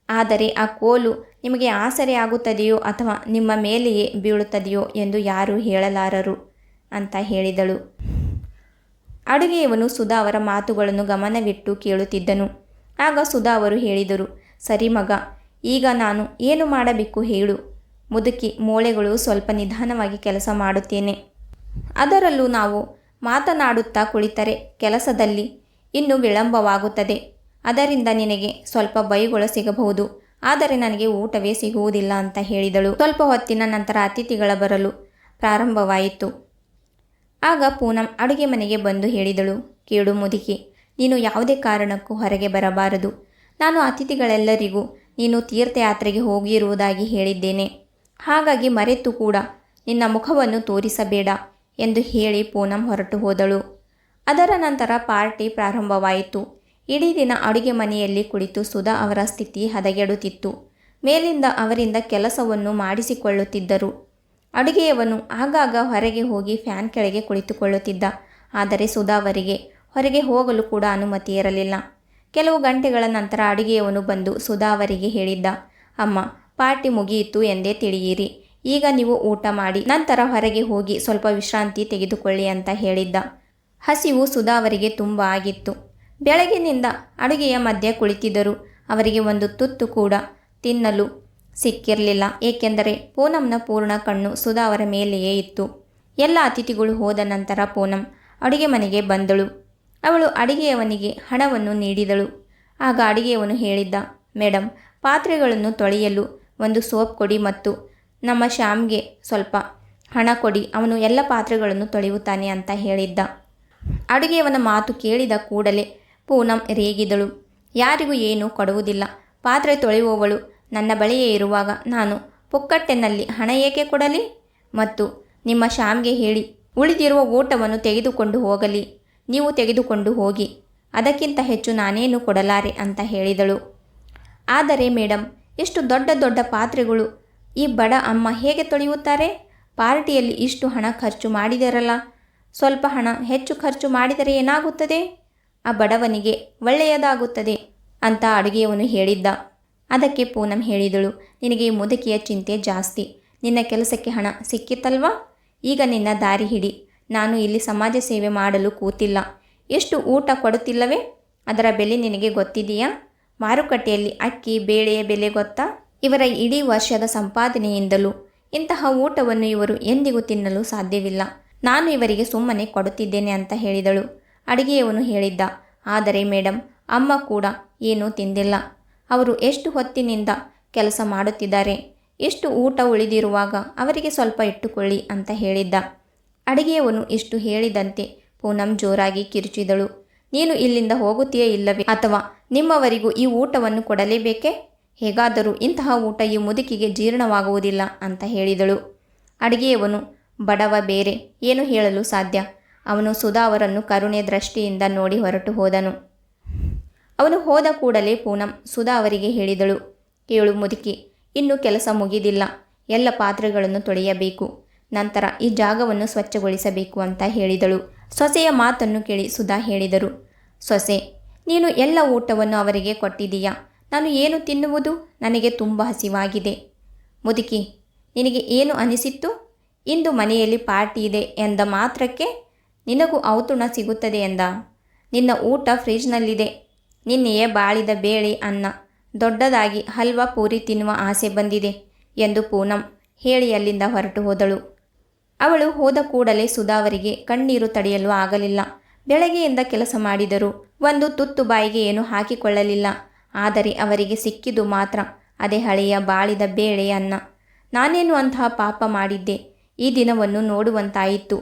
ಆದರೆ ಆ ಕೋಲು ನಿಮಗೆ ಆಸರೆ ಆಗುತ್ತದೆಯೋ ಅಥವಾ ನಿಮ್ಮ ಮೇಲೆಯೇ ಬೀಳುತ್ತದೆಯೋ ಎಂದು ಯಾರೂ ಹೇಳಲಾರರು ಅಂತ ಹೇಳಿದಳು. ಅಡುಗೆಯವನು ಸುಧಾ ಅವರ ಮಾತುಗಳನ್ನು ಗಮನವಿಟ್ಟು ಕೇಳುತ್ತಿದ್ದನು. ಆಗ ಸುಧಾ ಅವರು ಹೇಳಿದರು, ಸರಿ ಮಗ, ಈಗ ನಾನು ಏನು ಮಾಡಬೇಕು ಹೇಳು. ಮುದುಕಿ, ಮೂಳೆಗಳು ಸ್ವಲ್ಪ ನಿಧಾನವಾಗಿ ಕೆಲಸ ಮಾಡುತ್ತೇನೆ. ಅದರಲ್ಲೂ ನಾವು ಮಾತನಾಡುತ್ತಾ ಕುಳಿತರೆ ಕೆಲಸದಲ್ಲಿ ಇನ್ನೂ ವಿಳಂಬವಾಗುತ್ತದೆ. ಅದರಿಂದ ನಿನಗೆ ಸ್ವಲ್ಪ ಬೈಗಳು ಸಿಗಬಹುದು, ಆದರೆ ನನಗೆ ಊಟವೇ ಸಿಗುವುದಿಲ್ಲ ಅಂತ ಹೇಳಿದಳು. ಸ್ವಲ್ಪ ಹೊತ್ತಿನ ನಂತರ ಅತಿಥಿಗಳ ಬರಲು ಪ್ರಾರಂಭವಾಯಿತು. ಆಗ ಪೂನಂ ಅಡುಗೆ ಮನೆಗೆ ಬಂದು ಹೇಳಿದಳು, ಕೇಳು ಮುದುಕಿ, ನೀನು ಯಾವುದೇ ಕಾರಣಕ್ಕೂ ಹೊರಗೆ ಬರಬಾರದು. ನಾನು ಅತಿಥಿಗಳೆಲ್ಲರಿಗೂ ನೀನು ತೀರ್ಥಯಾತ್ರೆಗೆ ಹೋಗಿರುವುದಾಗಿ ಹೇಳಿದ್ದೇನೆ. ಹಾಗಾಗಿ ಮರೆತು ಕೂಡ ನಿನ್ನ ಮುಖವನ್ನು ತೋರಿಸಬೇಡ ಎಂದು ಹೇಳಿ ಪೂನಂ ಹೊರಟು ಹೋದಳು. ಅದರ ನಂತರ ಪಾರ್ಟಿ ಪ್ರಾರಂಭವಾಯಿತು. ಇಡೀ ದಿನ ಅಡುಗೆ ಮನೆಯಲ್ಲಿ ಕುಳಿತು ಸುಧಾ ಅವರ ಸ್ಥಿತಿ ಹದಗೆಡುತ್ತಿತ್ತು. ಮೇಲಿಂದ ಅವರಿಂದ ಕೆಲಸವನ್ನು ಮಾಡಿಸಿಕೊಳ್ಳುತ್ತಿದ್ದರು. ಅಡುಗೆಯವನು ಆಗಾಗ ಹೊರಗೆ ಹೋಗಿ ಫ್ಯಾನ್ ಕೆಳಗೆ ಕುಳಿತುಕೊಳ್ಳುತ್ತಿದ್ದ. ಆದರೆ ಸುಧಾ ಅವರಿಗೆ ಹೊರಗೆ ಹೋಗಲು ಕೂಡ ಅನುಮತಿ ಇರಲಿಲ್ಲ. ಕೆಲವು ಗಂಟೆಗಳ ನಂತರ ಅಡುಗೆಯವನು ಬಂದು ಸುಧಾ ಅವರಿಗೆ ಹೇಳಿದ್ದ, ಅಮ್ಮ, ಪಾರ್ಟಿ ಮುಗಿಯಿತು ಎಂದೇ ತಿಳಿಯಿರಿ. ಈಗ ನೀವು ಊಟ ಮಾಡಿ ನಂತರ ಹೊರಗೆ ಹೋಗಿ ಸ್ವಲ್ಪ ವಿಶ್ರಾಂತಿ ತೆಗೆದುಕೊಳ್ಳಿ ಅಂತ ಹೇಳಿದ್ದ. ಹಸಿವು ಸುಧಾ ಅವರಿಗೆ ತುಂಬ ಆಗಿತ್ತು. ಬೆಳಗಿನಿಂದ ಅಡುಗೆಯ ಮಧ್ಯೆ ಕುಳಿತಿದ್ದರು. ಅವರಿಗೆ ಒಂದು ತುತ್ತು ಕೂಡ ತಿನ್ನಲು ಸಿಕ್ಕಿರಲಿಲ್ಲ. ಏಕೆಂದರೆ ಪೂನಂನ ಪೂರ್ಣ ಕಣ್ಣು ಸುಧಾ ಅವರ ಮೇಲೆಯೇ ಇತ್ತು. ಎಲ್ಲ ಅತಿಥಿಗಳು ಹೋದ ನಂತರ ಪೂನಂ ಅಡುಗೆ ಮನೆಗೆ ಬಂದಳು. ಅವಳು ಅಡುಗೆಯವನಿಗೆ ಹಣವನ್ನು ನೀಡಿದಳು. ಆಗ ಅಡುಗೆಯವನು ಹೇಳಿದ್ದ, ಮೇಡಮ್, ಪಾತ್ರೆಗಳನ್ನು ತೊಳೆಯಲು ಒಂದು ಸೋಪ್ ಕೊಡಿ ಮತ್ತು ನಮ್ಮ ಶ್ಯಾಮ್ಗೆ ಸ್ವಲ್ಪ ಹಣ ಕೊಡಿ, ಅವನು ಎಲ್ಲ ಪಾತ್ರೆಗಳನ್ನು ತೊಳೆಯುತ್ತಾನೆ ಅಂತ ಹೇಳಿದ್ದ. ಅಡುಗೆಯವನ ಮಾತು ಕೇಳಿದ ಕೂಡಲೇ ಪೂನಂ ರೇಗಿದಳು. ಯಾರಿಗೂ ಏನೂ ಕೊಡುವುದಿಲ್ಲ. ಪಾತ್ರೆ ತೊಳೆಯುವವಳು ನನ್ನ ಬಳಿಯೇ ಇರುವಾಗ ನಾನು ಪುಕ್ಕಟ್ಟೆನಲ್ಲಿ ಹಣ ಏಕೆ ಕೊಡಲಿ? ಮತ್ತು ನಿಮ್ಮ ಶ್ಯಾಮ್ಗೆ ಹೇಳಿ ಉಳಿದಿರುವ ಊಟವನ್ನು ತೆಗೆದುಕೊಂಡು ಹೋಗಲಿ. ನೀವು ತೆಗೆದುಕೊಂಡು ಹೋಗಿ, ಅದಕ್ಕಿಂತ ಹೆಚ್ಚು ನಾನೇನು ಕೊಡಲಾರೆ ಅಂತ ಹೇಳಿದಳು. ಆದರೆ ಮೇಡಮ್, ಎಷ್ಟು ದೊಡ್ಡ ದೊಡ್ಡ ಪಾತ್ರೆಗಳು ಈ ಬಡ ಅಮ್ಮ ಹೇಗೆ ತೊಳೆಯುತ್ತಾರೆ? ಪಾರ್ಟಿಯಲ್ಲಿ ಇಷ್ಟು ಹಣ ಖರ್ಚು ಮಾಡಿದರಲ್ಲ, ಸ್ವಲ್ಪ ಹಣ ಹೆಚ್ಚು ಖರ್ಚು ಮಾಡಿದರೆ ಏನಾಗುತ್ತದೆ? ಆ ಬಡವನಿಗೆ ಒಳ್ಳೆಯದಾಗುತ್ತದೆ ಅಂತ ಅಡುಗೆಯವನು ಹೇಳಿದ್ದ. ಅದಕ್ಕೆ ಪೂನಂ ಹೇಳಿದಳು, ನಿನಗೆ ಈ ಮುದುಕಿಯ ಚಿಂತೆ ಜಾಸ್ತಿ. ನಿನ್ನ ಕೆಲಸಕ್ಕೆ ಹಣ ಸಿಕ್ಕಿತಲ್ವಾ? ಈಗ ನಿನ್ನ ದಾರಿ ಹಿಡಿ. ನಾನು ಇಲ್ಲಿ ಸಮಾಜ ಸೇವೆ ಮಾಡಲು ಕೂತಿಲ್ಲ. ಎಷ್ಟು ಊಟ ಕೊಡುತ್ತಿಲ್ಲವೇ? ಅದರ ಬೆಲೆ ನಿನಗೆ ಗೊತ್ತಿದೆಯಾ? ಮಾರುಕಟ್ಟೆಯಲ್ಲಿ ಅಕ್ಕಿ ಬೇಳೆಯ ಬೆಲೆ ಗೊತ್ತಾ? ಇವರ ಇಡೀ ವರ್ಷದ ಸಂಪಾದನೆಯಿಂದಲೂ ಇಂತಹ ಊಟವನ್ನು ಇವರು ಎಂದಿಗೂ ತಿನ್ನಲು ಸಾಧ್ಯವಿಲ್ಲ. ನಾನು ಇವರಿಗೆ ಸುಮ್ಮನೆ ಕೊಡುತ್ತಿದ್ದೇನೆ ಅಂತ ಹೇಳಿದಳು. ಅಡುಗೆಯವನು ಹೇಳಿದ್ದ, ಆದರೆ ಮೇಡಮ್, ಅಮ್ಮ ಕೂಡ ಏನೂ ತಿಂದಿಲ್ಲ. ಅವರು ಎಷ್ಟು ಹೊತ್ತಿನಿಂದ ಕೆಲಸ ಮಾಡುತ್ತಿದ್ದಾರೆ. ಎಷ್ಟು ಊಟ ಉಳಿದಿರುವಾಗ ಅವರಿಗೆ ಸ್ವಲ್ಪ ಇಟ್ಟುಕೊಳ್ಳಿ ಅಂತ ಹೇಳಿದ್ದ. ಅಡುಗೆಯವನು ಇಷ್ಟು ಹೇಳಿದಂತೆ ಪೂನಂ ಜೋರಾಗಿ ಕಿರುಚಿದಳು. ನೀನು ಇಲ್ಲಿಂದ ಹೋಗುತ್ತೀಯೇ ಇಲ್ಲವೇ? ಅಥವಾ ನಿಮ್ಮವರಿಗೂ ಈ ಊಟವನ್ನು ಕೊಡಲೇಬೇಕೇ? ಹೇಗಾದರೂ ಇಂತಹ ಊಟ ಈ ಮುದುಕಿಗೆ ಜೀರ್ಣವಾಗುವುದಿಲ್ಲ ಅಂತ ಹೇಳಿದಳು. ಅಡುಗೆಯವನು ಬಡವ, ಬೇರೆ ಏನು ಹೇಳಲು ಸಾಧ್ಯ? ಅವನು ಸುಧಾ ಅವರನ್ನು ಕರುಣೆ ದೃಷ್ಟಿಯಿಂದ ನೋಡಿ ಹೊರಟು ಹೋದನು. ಅವನು ಹೋದ ಕೂಡಲೇ ಪೂನಂ ಸುಧಾ ಅವರಿಗೆ ಹೇಳಿದಳು, ಕೇಳು ಮುದುಕಿ, ಇನ್ನೂ ಕೆಲಸ ಮುಗಿದಿಲ್ಲ. ಎಲ್ಲ ಪಾತ್ರೆಗಳನ್ನು ತೊಳೆಯಬೇಕು. ನಂತರ ಈ ಜಾಗವನ್ನು ಸ್ವಚ್ಛಗೊಳಿಸಬೇಕು ಅಂತ ಹೇಳಿದಳು. ಸೊಸೆಯ ಮಾತನ್ನು ಕೇಳಿ ಸುಧಾ ಹೇಳಿದರು, ಸೊಸೆ, ನೀನು ಎಲ್ಲ ಊಟವನ್ನು ಅವರಿಗೆ ಕೊಟ್ಟಿದ್ದೀಯಾ? ನಾನು ಏನು ತಿನ್ನುವುದು? ನನಗೆ ತುಂಬ ಹಸಿವಾಗಿದೆ. ಮುದುಕಿ, ನಿನಗೆ ಏನು ಅನಿಸಿತ್ತು? ಇಂದು ಮನೆಯಲ್ಲಿ ಪಾರ್ಟಿ ಇದೆ ಎಂದ ಮಾತ್ರಕ್ಕೆ ನಿನಗೂ ಔತಣ ಸಿಗುತ್ತದೆ ಎಂದ? ನಿನ್ನ ಊಟ ಫ್ರಿಜ್ನಲ್ಲಿದೆ. ನಿನ್ನೆಯೇ ಬಾಳಿದ ಬೇಳೆ ಅನ್ನ, ದೊಡ್ಡದಾಗಿ ಹಲ್ವಾ ಪೂರಿ ತಿನ್ನುವ ಆಸೆ ಬಂದಿದೆ ಎಂದು ಪೂನಂ ಹೇಳಿ ಅಲ್ಲಿಂದ ಹೊರಟು ಹೋದಳು. ಅವಳು ಹೋದ ಕೂಡಲೇ ಸುಧಾ ಅವರಿಗೆ ಕಣ್ಣೀರು ತಡೆಯಲು ಆಗಲಿಲ್ಲ. ಬೆಳಗ್ಗೆಯಿಂದ ಕೆಲಸ ಮಾಡಿದರು. ಒಂದು ತುತ್ತು ಬಾಯಿಗೆ ಏನು ಹಾಕಿಕೊಳ್ಳಲಿಲ್ಲ. ಆದರೆ ಅವರಿಗೆ ಸಿಕ್ಕಿದ್ದು ಮಾತ್ರ ಅದೇ ಹಳೆಯ ಬಾಳಿದ ಬೇಳೆ ಅನ್ನ. ನಾನೇನು ಅಂತಹ ಪಾಪ ಮಾಡಿದ್ದೆ? ಈ ದಿನವನ್ನು ನೋಡುವಂತಾಯಿತು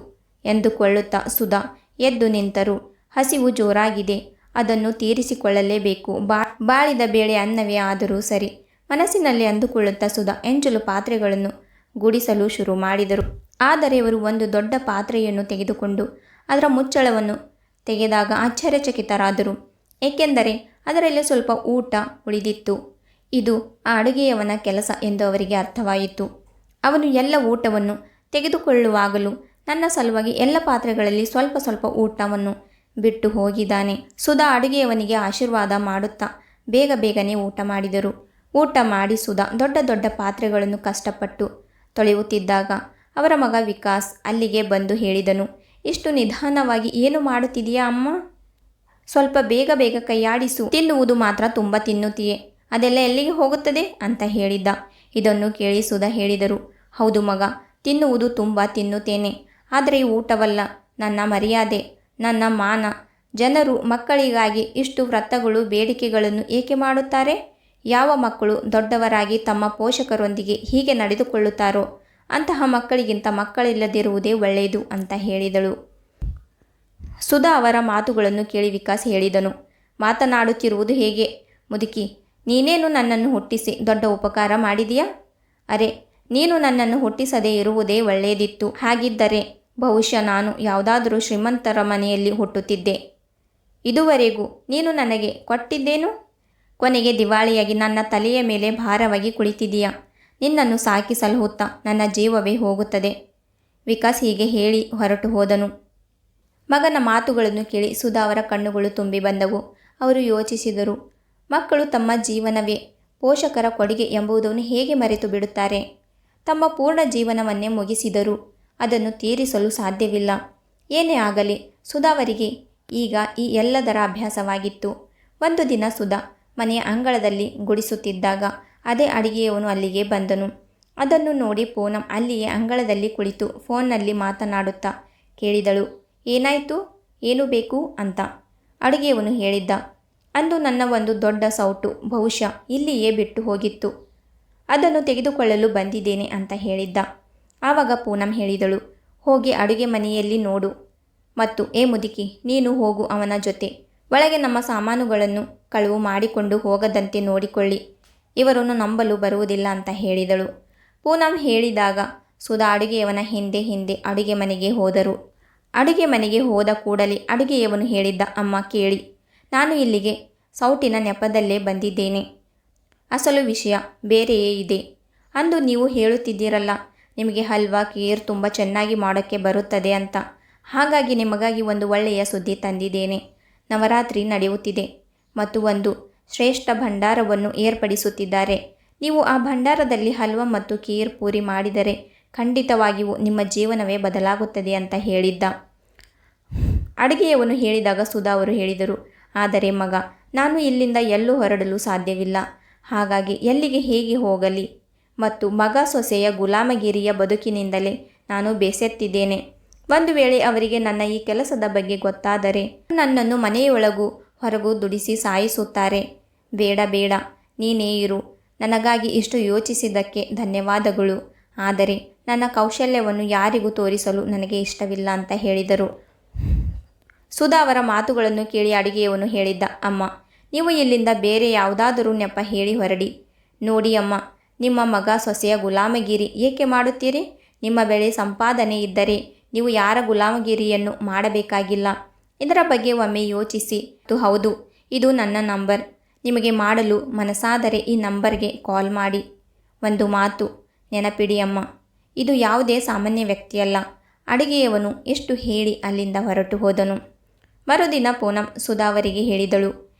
ಎಂದುಕೊಳ್ಳುತ್ತಾ ಸುಧಾ ಎದ್ದು ನಿಂತರು. ಹಸಿವು ಜೋರಾಗಿದೆ, ಅದನ್ನು ತೀರಿಸಿಕೊಳ್ಳಲೇಬೇಕು. ಬಾಳಿದ ಬೇಳೆ ಅನ್ನವೇ ಆದರೂ ಸರಿ, ಮನಸ್ಸಿನಲ್ಲಿ ಅಂದುಕೊಳ್ಳುತ್ತಾ ಸುಧಾ ಎಂಜಲು ಪಾತ್ರೆಗಳನ್ನು ಗುಡಿಸಲು ಶುರು ಮಾಡಿದರು. ಆದರೆ ಅವರು ಒಂದು ದೊಡ್ಡ ಪಾತ್ರೆಯನ್ನು ತೆಗೆದುಕೊಂಡು ಅದರ ಮುಚ್ಚಳವನ್ನು ತೆಗೆದಾಗ ಆಶ್ಚರ್ಯಚಕಿತರಾದರು. ಏಕೆಂದರೆ ಅದರಲ್ಲಿ ಸ್ವಲ್ಪ ಊಟ ಉಳಿದಿತ್ತು. ಇದು ಆ ಅಡುಗೆಯವನ ಕೆಲಸ ಎಂದು ಅವರಿಗೆ ಅರ್ಥವಾಯಿತು. ಅವನು ಎಲ್ಲ ಊಟವನ್ನು ತೆಗೆದುಕೊಳ್ಳುವಾಗಲೂ ನನ್ನ ಸಲುವಾಗಿ ಎಲ್ಲ ಪಾತ್ರೆಗಳಲ್ಲಿ ಸ್ವಲ್ಪ ಸ್ವಲ್ಪ ಊಟವನ್ನು ಬಿಟ್ಟು ಹೋಗಿದ್ದಾನೆ. ಸುಧಾ ಅಡುಗೆಯವನಿಗೆ ಆಶೀರ್ವಾದ ಮಾಡುತ್ತಾ ಬೇಗ ಬೇಗನೆ ಊಟ ಮಾಡಿದರು. ಊಟ ಮಾಡಿ ಸುಧಾ ದೊಡ್ಡ ದೊಡ್ಡ ಪಾತ್ರೆಗಳನ್ನು ಕಷ್ಟಪಟ್ಟು ತೊಳೆಯುತ್ತಿದ್ದಾಗ ಅವರ ಮಗ ವಿಕಾಸ್ ಅಲ್ಲಿಗೆ ಬಂದು ಹೇಳಿದನು, ಇಷ್ಟು ನಿಧಾನವಾಗಿ ಏನು ಮಾಡುತ್ತಿದೆಯಾ ಅಮ್ಮ? ಸ್ವಲ್ಪ ಬೇಗ ಬೇಗ ಕೈಯಾಡಿಸು. ತಿನ್ನುವುದು ಮಾತ್ರ ತುಂಬ ತಿನ್ನುತ್ತೀಯೇ, ಅದೆಲ್ಲ ಎಲ್ಲಿಗೆ ಹೋಗುತ್ತದೆ ಅಂತ ಹೇಳಿದ್ದ. ಇದನ್ನು ಕೇಳಿ ಸುಧಾ ಹೇಳಿದರು, ಹೌದು ಮಗ, ತಿನ್ನುವುದು ತುಂಬ ತಿನ್ನುತ್ತೇನೆ. ಆದರೆ ಈ ಊಟವಲ್ಲ ನನ್ನ ಮರ್ಯಾದೆ, ನನ್ನ ಮಾನ. ಜನರು ಮಕ್ಕಳಿಗಾಗಿ ಇಷ್ಟು ವ್ರತಗಳು ಬೇಡಿಕೆಗಳನ್ನು ಏಕೆ ಮಾಡುತ್ತಾರೆ? ಯಾವ ಮಕ್ಕಳು ದೊಡ್ಡವರಾಗಿ ತಮ್ಮ ಪೋಷಕರೊಂದಿಗೆ ಹೀಗೆ ನಡೆದುಕೊಳ್ಳುತ್ತಾರೋ ಅಂತಹ ಮಕ್ಕಳಿಗಿಂತ ಮಕ್ಕಳಿಲ್ಲದಿರುವುದೇ ಒಳ್ಳೆಯದು ಅಂತ ಹೇಳಿದಳು. ಸುಧಾ ಅವರ ಮಾತುಗಳನ್ನು ಕೇಳಿ ವಿಕಾಸ್ ಹೇಳಿದನು, ಮಾತನಾಡುತ್ತಿರುವುದು ಹೇಗೆ ಮುದುಕಿ? ನೀನೇನು ನನ್ನನ್ನು ಹುಟ್ಟಿಸಿ ದೊಡ್ಡ ಉಪಕಾರ ಮಾಡಿದೀಯಾ? ಅರೆ, ನೀನು ನನ್ನನ್ನು ಹುಟ್ಟಿಸದೇ ಇರುವುದೇ ಒಳ್ಳೆಯದಿತ್ತು. ಹಾಗಿದ್ದರೆ ಬಹುಶಃ ನಾನು ಯಾವುದಾದರೂ ಶ್ರೀಮಂತರ ಮನೆಯಲ್ಲಿ ಹುಟ್ಟುತ್ತಿದ್ದೆ. ಇದುವರೆಗೂ ನೀನು ನನಗೆ ಕೊಟ್ಟಿದ್ದೇನು? ಕೊನೆಗೆ ದಿವಾಳಿಯಾಗಿ ನನ್ನ ತಲೆಯ ಮೇಲೆ ಭಾರವಾಗಿ ಕುಳಿತಿದೀಯಾ? ನಿನ್ನನ್ನು ಸಾಕಿ ಸಲಹುತ್ತಾ ನನ್ನ ಜೀವವೇ ಹೋಗುತ್ತದೆ. ವಿಕಾಸ್ ಹೀಗೆ ಹೇಳಿ ಹೊರಟು ಹೋದನು. ಮಗನ ಮಾತುಗಳನ್ನು ಕೇಳಿ ಸುಧಾ ಅವರ ಕಣ್ಣುಗಳು ತುಂಬಿ ಬಂದವು. ಅವರು ಯೋಚಿಸಿದರು, ಮಕ್ಕಳು ತಮ್ಮ ಜೀವನವೇ ಪೋಷಕರ ಕೊಡುಗೆ ಎಂಬುದನ್ನು ಹೇಗೆ ಮರೆತು ಬಿಡುತ್ತಾರೆ? ತಮ್ಮ ಪೂರ್ಣ ಜೀವನವನ್ನೇ ಮುಗಿಸಿದರೂ ಅದನ್ನು ತೀರಿಸಲು ಸಾಧ್ಯವಿಲ್ಲ. ಏನೇ ಆಗಲಿ ಸುಧಾ ಅವರಿಗೆ ಈಗ ಈ ಎಲ್ಲದರ ಅಭ್ಯಾಸವಾಗಿತ್ತು. ಒಂದು ದಿನ ಸುಧಾ ಮನೆಯ ಅಂಗಳದಲ್ಲಿ ಗುಡಿಸುತ್ತಿದ್ದಾಗ ಅದೇ ಅಡಿಗೆಯವನು ಅಲ್ಲಿಗೆ ಬಂದನು. ಅದನ್ನು ನೋಡಿ ಪೂನಂ ಅಲ್ಲಿಯೇ ಅಂಗಳದಲ್ಲಿ ಕುಳಿತು ಫೋನ್ನಲ್ಲಿ ಮಾತನಾಡುತ್ತಾ ಕೇಳಿದಳು, ಏನಾಯಿತು, ಏನು ಬೇಕು ಅಂತ. ಅಡುಗೆಯವನು ಹೇಳಿದ್ದ, ಅಂದು ನನ್ನ ಒಂದು ದೊಡ್ಡ ಸೌಟು ಬಹುಶಃ ಇಲ್ಲಿಯೇ ಬಿಟ್ಟು ಹೋಗಿತ್ತು, ಅದನ್ನು ತೆಗೆದುಕೊಳ್ಳಲು ಬಂದಿದ್ದೇನೆ ಅಂತ ಹೇಳಿದ್ದ. ಆವಾಗ ಪೂನಂ ಹೇಳಿದಳು, ಹೋಗಿ ಅಡುಗೆ ಮನೆಯಲ್ಲಿ ನೋಡು ಮತ್ತು ಮುದುಕಿ ನೀನು ಹೋಗು ಅವನ ಜೊತೆ. ಒಳಗೆ ನಮ್ಮ ಸಾಮಾನುಗಳನ್ನು ಕಳುವು ಮಾಡಿಕೊಂಡು ಹೋಗದಂತೆ ನೋಡಿಕೊಳ್ಳಿ, ಇವರನ್ನು ನಂಬಲು ಬರುವುದಿಲ್ಲ ಅಂತ ಹೇಳಿದಳು. ಪೂನಂ ಹೇಳಿದಾಗ ಸುಧಾ ಅಡುಗೆಯವನ ಹಿಂದೆ ಹಿಂದೆ ಅಡುಗೆ ಮನೆಗೆ ಹೋದರು. ಅಡುಗೆ ಮನೆಗೆ ಹೋದ ಕೂಡಲೇ ಅಡುಗೆಯವನು ಹೇಳಿದ್ದ, ಅಮ್ಮ ಕೇಳಿ, ನಾನು ಇಲ್ಲಿಗೆ ಸೌಟಿನ ನೆಪದಲ್ಲೇ ಬಂದಿದ್ದೇನೆ. ಅಸಲು ವಿಷಯ ಬೇರೆಯೇ ಇದೆ. ಅಂದು ನೀವು ಹೇಳುತ್ತಿದ್ದೀರಲ್ಲ, ನಿಮಗೆ ಹಲ್ವಾ ಖೀರ್ ತುಂಬ ಚೆನ್ನಾಗಿ ಮಾಡೋಕ್ಕೆ ಬರುತ್ತದೆ ಅಂತ. ಹಾಗಾಗಿ ನಿಮಗಾಗಿ ಒಂದು ಒಳ್ಳೆಯ ಸುದ್ದಿ ತಂದಿದ್ದೇನೆ. ನವರಾತ್ರಿ ನಡೆಯುತ್ತಿದೆ ಮತ್ತು ಒಂದು ಶ್ರೇಷ್ಠ ಭಂಡಾರವನ್ನು ಏರ್ಪಡಿಸುತ್ತಿದ್ದಾರೆ. ನೀವು ಆ ಭಂಡಾರದಲ್ಲಿ ಹಲ್ವಾ ಮತ್ತು ಖೀರ್ ಪೂರಿ ಮಾಡಿದರೆ ಖಂಡಿತವಾಗಿಯೂ ನಿಮ್ಮ ಜೀವನವೇ ಬದಲಾಗುತ್ತದೆ ಅಂತ ಹೇಳಿದ್ದ. ಅಡುಗೆಯವನು ಹೇಳಿದಾಗ ಸುಧಾ ಅವರು ಹೇಳಿದರು, ಆದರೆ ಮಗ, ನಾನು ಇಲ್ಲಿಂದ ಎಲ್ಲೂ ಹೊರಡಲು ಸಾಧ್ಯವಿಲ್ಲ. ಹಾಗಾಗಿ ಎಲ್ಲಿಗೆ ಹೇಗೆ ಹೋಗಲಿ? ಮತ್ತು ಮಗ ಸೊಸೆಯ ಗುಲಾಮಗಿರಿಯ ಬದುಕಿನಿಂದಲೇ ನಾನು ಬೇಸತ್ತಿದ್ದೇನೆ. ಒಂದು ವೇಳೆ ಅವರಿಗೆ ನನ್ನ ಈ ಕೆಲಸದ ಬಗ್ಗೆ ಗೊತ್ತಾದರೆ ನನ್ನನ್ನು ಮನೆಯೊಳಗೂ ಹೊರಗೂ ದುಡಿಸಿ ಸಾಯಿಸುತ್ತಾರೆ. ಬೇಡ ಬೇಡ, ನೀನೇ ಇರು. ನನಗಾಗಿ ಇಷ್ಟು ಯೋಚಿಸಿದ್ದಕ್ಕೆ ಧನ್ಯವಾದಗಳು. ಆದರೆ ನನ್ನ ಕೌಶಲ್ಯವನ್ನು ಯಾರಿಗೂ ತೋರಿಸಲು ನನಗೆ ಇಷ್ಟವಿಲ್ಲ ಅಂತ ಹೇಳಿದರು. ಸುಧಾ ಅವರ ಮಾತುಗಳನ್ನು ಕೇಳಿ ಅಡುಗೆಯವನು ಹೇಳಿದ್ದ, ಅಮ್ಮ, ನೀವು ಇಲ್ಲಿಂದ ಬೇರೆ ಯಾವುದಾದರೂ ನೆಪ ಹೇಳಿ ಹೊರಡಿ. ನೋಡಿ ಅಮ್ಮ, ನಿಮ್ಮ ಮಗ ಸೊಸೆಯ ಗುಲಾಮಗಿರಿ ಏಕೆ ಮಾಡುತ್ತೀರಿ? ನಿಮ್ಮ ಬೆಳೆ ಸಂಪಾದನೆ ಇದ್ದರೆ ನೀವು ಯಾರ ಗುಲಾಮಗಿರಿಯನ್ನು ಮಾಡಬೇಕಾಗಿಲ್ಲ. ಇದರ ಬಗ್ಗೆ ಒಮ್ಮೆ ಯೋಚಿಸಿ. ಹೌದು, ಇದು ನನ್ನ ನಂಬರ್. ನಿಮಗೆ ಮಾಡಲು ಮನಸ್ಸಾದರೆ ಈ ನಂಬರ್ಗೆ ಕಾಲ್ ಮಾಡಿ. ಒಂದು ಮಾತು ನೆನಪಿಡಿ ಅಮ್ಮ, ಇದು ಯಾವುದೇ ಸಾಮಾನ್ಯ ವ್ಯಕ್ತಿಯಲ್ಲ. ಅಡುಗೆಯವನು ಎಷ್ಟು ಹೇಳಿ ಅಲ್ಲಿಂದ ಹೊರಟು ಹೋದನು. ಮರುದಿನ ಪೂನಂ ಸುಧಾ ಅವರಿಗೆ ಹೇಳಿದಳು,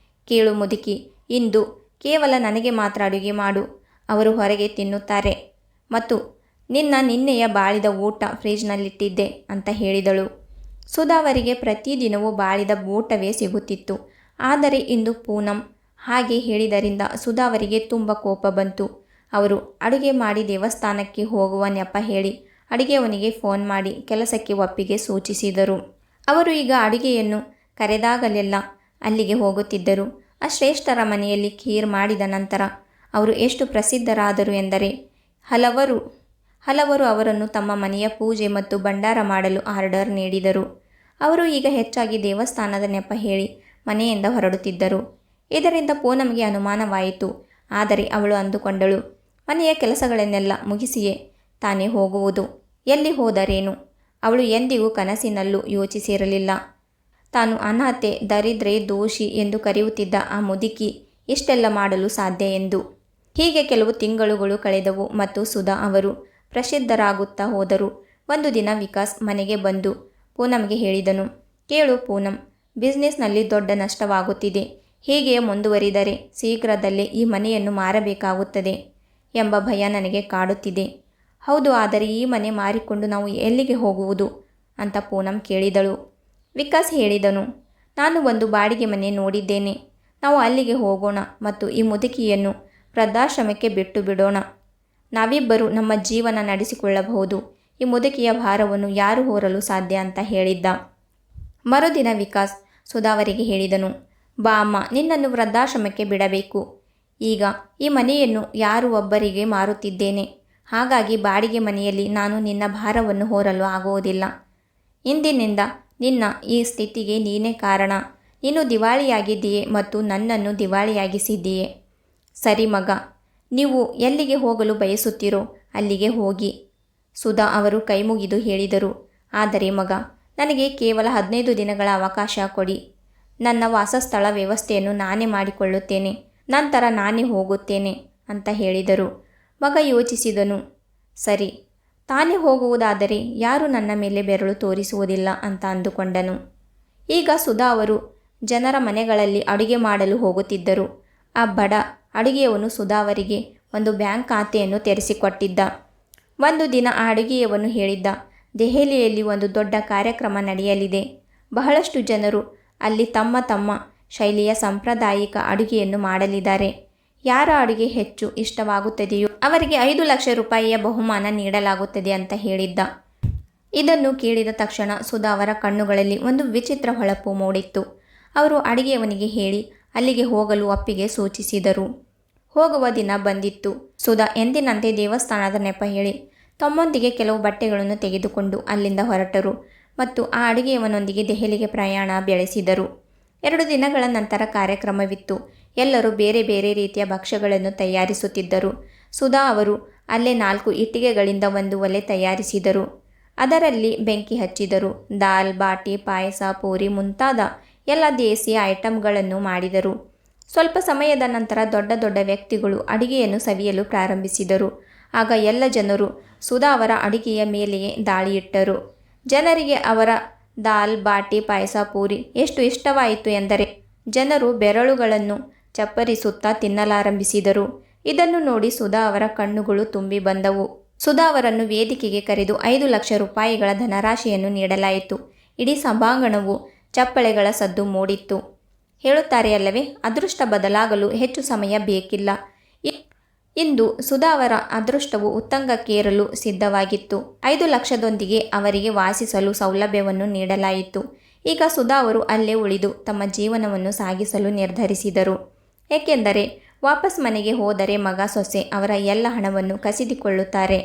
ಕೇಳು ಮುದುಕಿ, ಇಂದು ಕೇವಲ ನನಗೆ ಮಾತ್ರ ಅಡುಗೆ ಮಾಡು. ಅವರು ಹೊರಗೆ ತಿನ್ನುತ್ತಾರೆ ಮತ್ತು ನಿನ್ನೆಯ ಬಾಳಿದ ಊಟ ಫ್ರಿಜ್ನಲ್ಲಿಟ್ಟಿದ್ದೆ ಅಂತ ಹೇಳಿದಳು. ಸುಧಾ ಅವರಿಗೆ ಪ್ರತಿದಿನವೂ ಬಾಳಿದ ಊಟವೇ ಸಿಗುತ್ತಿತ್ತು. ಆದರೆ ಇಂದು ಪೂನಂ ಹಾಗೆ ಹೇಳಿದರಿಂದ ಸುಧಾ ಅವರಿಗೆ ತುಂಬ ಕೋಪ ಬಂತು. ಅವರು ಅಡುಗೆ ಮಾಡಿ ದೇವಸ್ಥಾನಕ್ಕೆ ಹೋಗುವ ನೆಪ ಹೇಳಿ ಅಡುಗೆಯವನಿಗೆ ಫೋನ್ ಮಾಡಿ ಕೆಲಸಕ್ಕೆ ಒಪ್ಪಿಗೆ ಸೂಚಿಸಿದರು. ಅವರು ಈಗ ಅಡುಗೆಯನ್ನು ಕರೆದಾಗಲೆಲ್ಲ ಅಲ್ಲಿಗೆ ಹೋಗುತ್ತಿದ್ದರು. ಆ ಶ್ರೇಷ್ಠರ ಮನೆಯಲ್ಲಿ ಖೀರ್ ಮಾಡಿದ ನಂತರ ಅವರು ಎಷ್ಟು ಪ್ರಸಿದ್ಧರಾದರು ಎಂದರೆ ಹಲವರು ಅವರನ್ನು ತಮ್ಮ ಮನೆಯ ಪೂಜೆ ಮತ್ತು ಭಂಡಾರ ಮಾಡಲು ಆರ್ಡರ್ ನೀಡಿದರು. ಅವರು ಈಗ ಹೆಚ್ಚಾಗಿ ದೇವಸ್ಥಾನದ ನೆಪ ಹೇಳಿ ಮನೆಯಿಂದ ಹೊರಡುತ್ತಿದ್ದರು. ಇದರಿಂದ ಪೂನಂಗೆ ಅನುಮಾನವಾಯಿತು. ಆದರೆ ಅವಳು ಅಂದುಕೊಂಡಳು, ಮನೆಯ ಕೆಲಸಗಳನ್ನೆಲ್ಲ ಮುಗಿಸಿಯೇ ತಾನೇ ಹೋಗುವುದು. ಎಲ್ಲಿ ಹೋದರೇನು? ಅವಳು ಎಂದಿಗೂ ಕನಸಿನಲ್ಲೂ ಯೋಚಿಸಿರಲಿಲ್ಲ. ತಾನು ಅನಾಥೆ, ದರಿದ್ರೆ, ದೋಷಿ ಎಂದು ಕರೆಯುತ್ತಿದ್ದ ಆ ಮುದುಕಿ ಇಷ್ಟೆಲ್ಲ ಮಾಡಲು ಸಾಧ್ಯ ಎಂದು. ಹೀಗೆ ಕೆಲವು ತಿಂಗಳುಗಳು ಕಳೆದವು ಮತ್ತು ಸುಧಾ ಅವರು ಪ್ರಸಿದ್ಧರಾಗುತ್ತಾ ಹೋದರು. ಒಂದು ದಿನ ವಿಕಾಸ್ ಮನೆಗೆ ಬಂದು ಪೂನಂಗೆ ಹೇಳಿದನು, ಕೇಳು ಪೂನಂ, ಬಿಸ್ನೆಸ್ನಲ್ಲಿ ದೊಡ್ಡ ನಷ್ಟವಾಗುತ್ತಿದೆ. ಹೀಗೆ ಮುಂದುವರಿದರೆ ಶೀಘ್ರದಲ್ಲೇ ಈ ಮನೆಯನ್ನು ಮಾರಬೇಕಾಗುತ್ತದೆ ಎಂಬ ಭಯ ನನಗೆ ಕಾಡುತ್ತಿದೆ. ಹೌದು, ಆದರೆ ಈ ಮನೆ ಮಾರಿಕೊಂಡು ನಾವು ಎಲ್ಲಿಗೆ ಹೋಗುವುದು ಅಂತ ಪೂನಂ ಕೇಳಿದಳು. ವಿಕಾಸ್ ಹೇಳಿದನು, ನಾನು ಒಂದು ಬಾಡಿಗೆ ಮನೆ ನೋಡಿದ್ದೇನೆ. ನಾವು ಅಲ್ಲಿಗೆ ಹೋಗೋಣ ಮತ್ತು ಈ ಮುದುಕಿಯನ್ನು ವೃದ್ಧಾಶ್ರಮಕ್ಕೆ ಬಿಟ್ಟು ಬಿಡೋಣ. ನಾವಿಬ್ಬರು ನಮ್ಮ ಜೀವನ ನಡೆಸಿಕೊಳ್ಳಬಹುದು. ಈ ಮುದುಕಿಯ ಭಾರವನ್ನು ಯಾರು ಹೊರಲು ಸಾಧ್ಯ ಅಂತ ಹೇಳಿದ್ದ. ಮರುದಿನ ವಿಕಾಸ್ ಸುಧಾ ಅವರಿಗೆ ಹೇಳಿದನು, ಬಾ ಅಮ್ಮ, ನಿನ್ನನ್ನು ವೃದ್ಧಾಶ್ರಮಕ್ಕೆ ಬಿಡಬೇಕು. ಈಗ ಈ ಮನೆಯನ್ನು ಯಾರು ಒಬ್ಬರಿಗೆ ಮಾರುತ್ತಿದ್ದೇನೆ. ಹಾಗಾಗಿ ಬಾಡಿಗೆ ಮನೆಯಲ್ಲಿ ನಾನು ನಿನ್ನ ಭಾರವನ್ನು ಹೊರಲು ಆಗುವುದಿಲ್ಲ. ಇಂದಿನಿಂದ ನಿನ್ನ ಈ ಸ್ಥಿತಿಗೆ ನೀನೇ ಕಾರಣ. ನೀನು ದಿವಾಳಿಯಾಗಿದ್ದೀಯೆ ಮತ್ತು ನನ್ನನ್ನು ದಿವಾಳಿಯಾಗಿಸಿದ್ದೀಯೆ. ಸರಿ ಮಗ, ನೀವು ಎಲ್ಲಿಗೆ ಹೋಗಲು ಬಯಸುತ್ತೀರೋ ಅಲ್ಲಿಗೆ ಹೋಗಿ. ಸುಧಾ ಅವರು ಕೈಮುಗಿದು ಹೇಳಿದರು, ಆದರೆ ಮಗ, ನನಗೆ ಕೇವಲ 15 ದಿನಗಳ ಅವಕಾಶ ಕೊಡಿ. ನನ್ನ ವಾಸಸ್ಥಳ ವ್ಯವಸ್ಥೆಯನ್ನು ನಾನೇ ಮಾಡಿಕೊಳ್ಳುತ್ತೇನೆ. ನಂತರ ನಾನೇ ಹೋಗುತ್ತೇನೆ ಅಂತ ಹೇಳಿದರು. ಮಗ ಯೋಚಿಸಿದನು. ಸರಿ, ತಾನೇ ಹೋಗುವುದಾದರೆ ಯಾರೂ ನನ್ನ ಮೇಲೆ ಬೆರಳು ತೋರಿಸುವುದಿಲ್ಲ ಅಂತ ಅಂದುಕೊಂಡನು. ಈಗ ಸುಧಾ ಅವರು ಜನರ ಮನೆಗಳಲ್ಲಿ ಅಡುಗೆ ಮಾಡಲು ಹೋಗುತ್ತಿದ್ದರು. ಆ ಬಡ ಅಡುಗೆಯವನು ಸುಧಾ ಅವರಿಗೆ ಒಂದು ಬ್ಯಾಂಕ್ ಖಾತೆಯನ್ನು ತೆರೆಸಿಕೊಟ್ಟಿದ್ದ. ಒಂದು ದಿನ ಆ ಅಡುಗೆಯವನು ಹೇಳಿದ್ದ, ದೆಹಲಿಯಲ್ಲಿ ಒಂದು ದೊಡ್ಡ ಕಾರ್ಯಕ್ರಮ ನಡೆಯಲಿದೆ. ಬಹಳಷ್ಟು ಜನರು ಅಲ್ಲಿ ತಮ್ಮ ತಮ್ಮ ಶೈಲಿಯ ಸಾಂಪ್ರದಾಯಿಕ ಅಡುಗೆಯನ್ನು ಮಾಡಲಿದ್ದಾರೆ. ಯಾರ ಅಡುಗೆ ಹೆಚ್ಚು ಇಷ್ಟವಾಗುತ್ತದೆಯೋ ಅವರಿಗೆ 5 ಲಕ್ಷ ರೂಪಾಯಿಯ ಬಹುಮಾನ ನೀಡಲಾಗುತ್ತದೆ ಅಂತ ಹೇಳಿದ್ದ. ಇದನ್ನು ಕೇಳಿದ ತಕ್ಷಣ ಸುಧಾ ಅವರ ಕಣ್ಣುಗಳಲ್ಲಿ ಒಂದು ವಿಚಿತ್ರ ಹೊಳಪು ಮೂಡಿತ್ತು. ಅವರು ಅಡುಗೆಯವನಿಗೆ ಹೇಳಿ ಅಲ್ಲಿಗೆ ಹೋಗಲು ಒಪ್ಪಿಗೆ ಸೂಚಿಸಿದರು. ಹೋಗುವ ದಿನ ಬಂದಿತ್ತು. ಸುಧಾ ಎಂದಿನಂತೆ ದೇವಸ್ಥಾನದ ನೆಪ ಹೇಳಿ ತಮ್ಮೊಂದಿಗೆ ಕೆಲವು ಬಟ್ಟೆಗಳನ್ನು ತೆಗೆದುಕೊಂಡು ಅಲ್ಲಿಂದ ಹೊರಟರು ಮತ್ತು ಆ ಅಡುಗೆಯವನೊಂದಿಗೆ ದೆಹಲಿಗೆ ಪ್ರಯಾಣ ಬೆಳೆಸಿದರು. 2 ದಿನಗಳ ನಂತರ ಕಾರ್ಯಕ್ರಮವಿತ್ತು. ಎಲ್ಲರೂ ಬೇರೆ ಬೇರೆ ರೀತಿಯ ಭಕ್ಷ್ಯಗಳನ್ನು ತಯಾರಿಸುತ್ತಿದ್ದರು. ಸುಧಾ ಅವರು ಅಲ್ಲೇ 4 ಇಟ್ಟಿಗೆಗಳಿಂದ ಒಂದು ಒಲೆ ತಯಾರಿಸಿದರು. ಅದರಲ್ಲಿ ಬೆಂಕಿ ಹಚ್ಚಿದರು. ದಾಲ್, ಬಾಟಿ, ಪಾಯಸ, ಪೂರಿ ಮುಂತಾದ ಎಲ್ಲ ದೇಸಿ ಐಟಂಗಳನ್ನು ಮಾಡಿದರು. ಸ್ವಲ್ಪ ಸಮಯದ ನಂತರ ದೊಡ್ಡ ದೊಡ್ಡ ವ್ಯಕ್ತಿಗಳು ಅಡುಗೆಯನ್ನು ಸವಿಯಲು ಪ್ರಾರಂಭಿಸಿದರು. ಆಗ ಎಲ್ಲ ಜನರು ಸುಧಾ ಅವರ ಅಡುಗೆಯ ಮೇಲೆಯೇ ದಾಳಿಯಿಟ್ಟರು. ಜನರಿಗೆ ಅವರ ದಾಲ್, ಬಾಟಿ, ಪಾಯಸ, ಪೂರಿ ಎಷ್ಟು ಇಷ್ಟವಾಯಿತು ಎಂದರೆ ಜನರು ಬೆರಳುಗಳನ್ನು ಚಪ್ಪರಿಸುತ್ತಾ ತಿನ್ನಲಾರಂಭಿಸಿದರು. ಇದನ್ನು ನೋಡಿ ಸುಧಾ ಅವರ ಕಣ್ಣುಗಳು ತುಂಬಿ ಬಂದವು. ಸುಧಾ ಅವರನ್ನು ವೇದಿಕೆಗೆ ಕರೆದು 5 ಲಕ್ಷ ರೂಪಾಯಿಗಳ ಧನರಾಶಿಯನ್ನು ನೀಡಲಾಯಿತು. ಇಡೀ ಸಭಾಂಗಣವು ಚಪ್ಪಳೆಗಳ ಸದ್ದು ಮೂಡಿತ್ತು. ಹೇಳುತ್ತಾರೆ ಅಲ್ಲವೇ, ಅದೃಷ್ಟ ಬದಲಾಗಲು ಹೆಚ್ಚು ಸಮಯ ಬೇಕಿಲ್ಲ. ಇಂದು ಸುಧಾ ಅವರ ಅದೃಷ್ಟವು ಉತ್ತುಂಗಕ್ಕೇರಲು ಸಿದ್ಧವಾಗಿತ್ತು. 5 ಲಕ್ಷದೊಂದಿಗೆ ಅವರಿಗೆ ವಾಸಿಸಲು ಸೌಲಭ್ಯವನ್ನು ನೀಡಲಾಯಿತು. ಈಗ ಸುಧಾ ಅವರು ಅಲ್ಲೇ ಉಳಿದು ತಮ್ಮ ಜೀವನವನ್ನು ಸಾಗಿಸಲು ನಿರ್ಧರಿಸಿದರು. ಏಕೆಂದರೆ ವಾಪಸ್ ಮನೆಗೆ ಹೋದರೆ ಮಗ ಸೊಸೆ ಅವರ ಎಲ್ಲ ಹಣವನ್ನು ಕಸಿದುಕೊಳ್ಳುತ್ತಾರೆ.